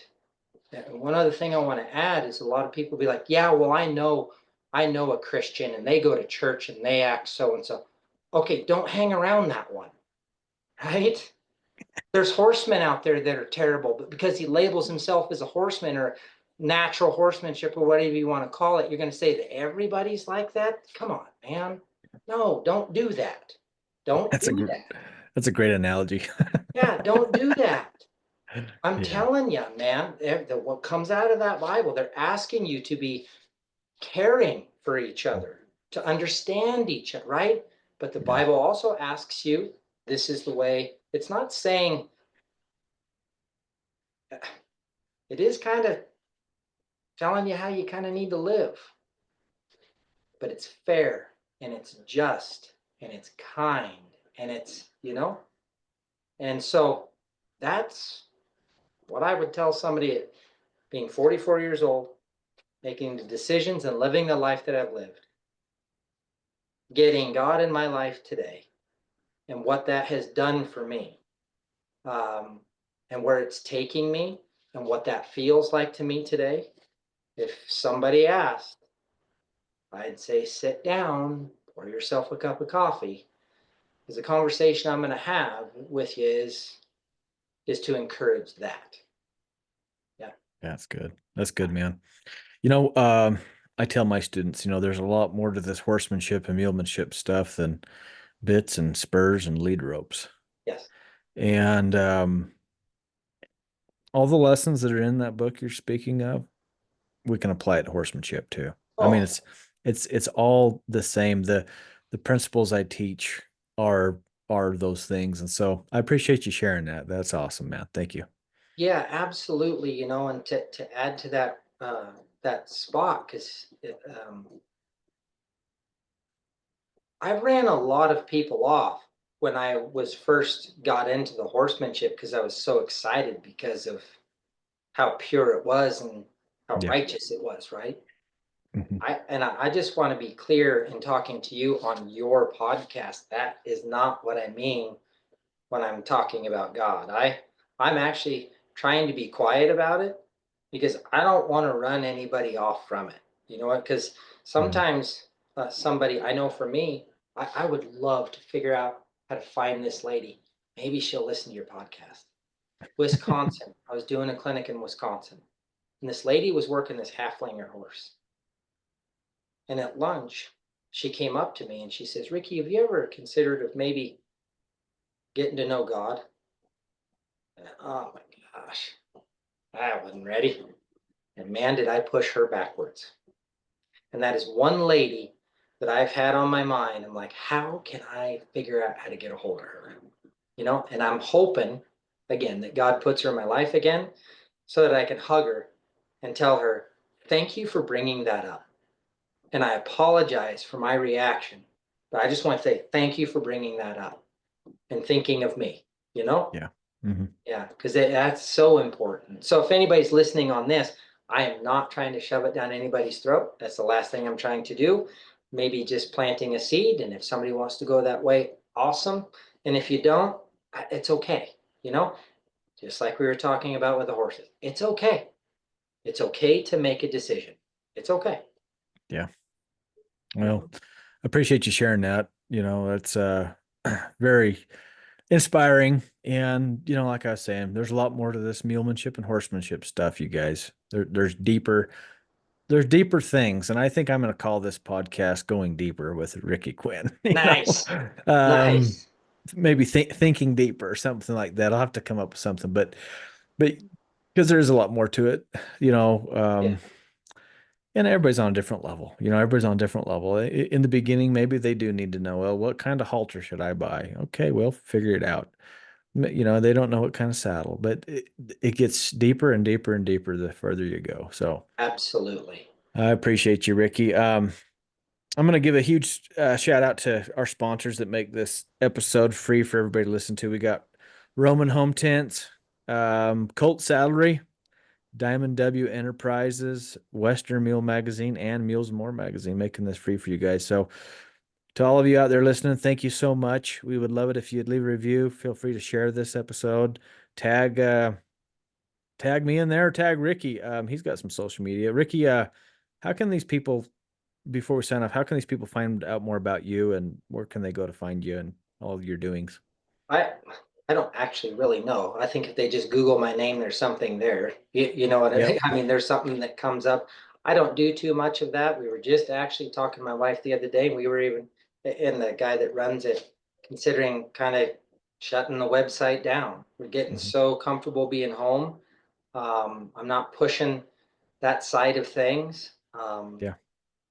And one other thing I want to add is a lot of people be like, yeah, well, I know a Christian and they go to church and they act so and so. Okay, don't hang around that one, right? There's horsemen out there that are terrible, but because he labels himself as a horseman or natural horsemanship or whatever you want to call it, you're going to say that everybody's like that? Come on, man. No, don't do that. Don't That's a do gr that. that's a great analogy. Yeah, don't do that. I'm Yeah. telling you, man, what comes out of that Bible, they're asking you to be caring for each other, to understand each other, right? But the Yeah. Bible also asks you, this is the way, it's not saying, it is kind of telling you how you kind of need to live, but it's fair and it's just and it's kind and it's, and so that's what I would tell somebody at being 44 years old, making the decisions and living the life that I've lived, getting God in my life today and what that has done for me, um, and where it's taking me and what that feels like to me today. If somebody asked, I'd say sit down, pour yourself a cup of coffee. Because the conversation I'm going to have with you is to encourage that. Yeah. That's good. That's good, man. You know, I tell my students, there's a lot more to this horsemanship and mulemanship stuff than bits and spurs and lead ropes. Yes. And all the lessons that are in that book you're speaking of, we can apply it to horsemanship too. I mean, Oh, it's all the same. The principles I teach are are those things. And so I appreciate you sharing that. That's awesome, man. Thank you. yeah, absolutely. And to add to that that spot, because I ran a lot of people off when I was first got into the horsemanship because I was so excited because of how pure it was and how Yeah. righteous it was, right? Mhm. I just want to be clear in talking to you on your podcast. That is not what I mean when I'm talking about God. I'm actually trying to be quiet about it because I don't want to run anybody off from it. You know what? Because Mhm. sometimes somebody I know for me, I would love to figure out how to find this lady. Maybe she'll listen to your podcast. Wisconsin. I was doing a clinic in Wisconsin, and this lady was working this halflinger horse. And at lunch, she came up to me and she says, "Ricky, have you ever considered of maybe getting to know God?" Oh my gosh, I wasn't ready. And man, did I push her backwards. And that is one lady that I've had on my mind. I'm like, how can I figure out how to get a hold of her? And I'm hoping again that God puts her in my life again so that I can hug her and tell her, thank you for bringing that up. And I apologize for my reaction, but I just want to say thank you for bringing that up and thinking of me, you know? Yeah. Hmm. Yeah, because that's so important. So if anybody's listening on this, I am not trying to shove it down anybody's throat. That's the last thing I'm trying to do. Maybe just planting a seed. And if somebody wants to go that way, awesome. And if you don't, it's okay. You know, just like we were talking about with the horses, it's okay. It's okay to make a decision. It's okay. Yeah. You Well, know, I appreciate you sharing that. That's very inspiring. And, like I was saying, there's a lot more to this mulemanship and horsemanship stuff, you guys. There's deeper things. And I think I'm going to call this podcast Going Deeper with Ricky Quinn. nice, Um, nice. maybe thinking deeper, something like that. I'll have to come up with something, but because there's a lot more to it, you know. Yeah, And everybody's on a different level. Everybody's on a different level. In the beginning, maybe they do need to know, well, what kind of halter should I buy? Okay, well, figure it out. They don't know what kind of saddle, but it gets deeper and deeper and deeper the further you go. So absolutely. I appreciate you, Ricky. I'm going to give a huge shout out to our sponsors that make this episode free for everybody to listen to. We got Roman Home Tents, Colt Saddlery, Diamond W Enterprises, Western Mule Magazine, and Mules More Magazine, making this free for you guys. So, to all of you out there listening, thank you so much. We would love it if you'd leave a review. Feel free to share this episode. Tag tag me in there. Tag Ricky. He's got some social media. Ricky, how can these people, before we sign off, how can these people find out more about you, and where can they go to find you and all of your doings? I I don't actually really know. I think if they just Google my name, there's something there. You know what I mean? Yep. I mean, there's something that comes up. I don't do too much of that. We were just actually talking to my wife the other day. We were even and the guy that runs it, considering kind of shutting the website down. We're getting Mhm. so comfortable being home. I'm not pushing that side of things. Yeah.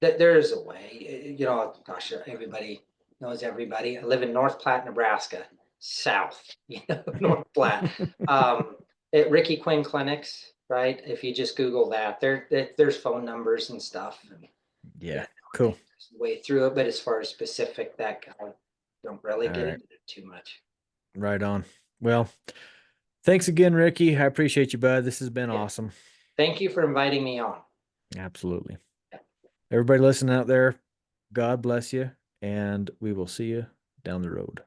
There is a way, gosh, everybody knows everybody. I live in North Platte, Nebraska, south, North Platte. Um, at Ricky Quinn Clinics, right? If you just Google that, there's phone numbers and stuff. And Yeah. yeah, Cool. way through it. But as far as specific, that guy, don't really All get right. into it too much. Right on. Well, thanks again, Ricky. I appreciate you, bud. This has been Yeah. awesome. Thank you for inviting me on. Absolutely. Everybody listening out there, God bless you, and we will see you down the road.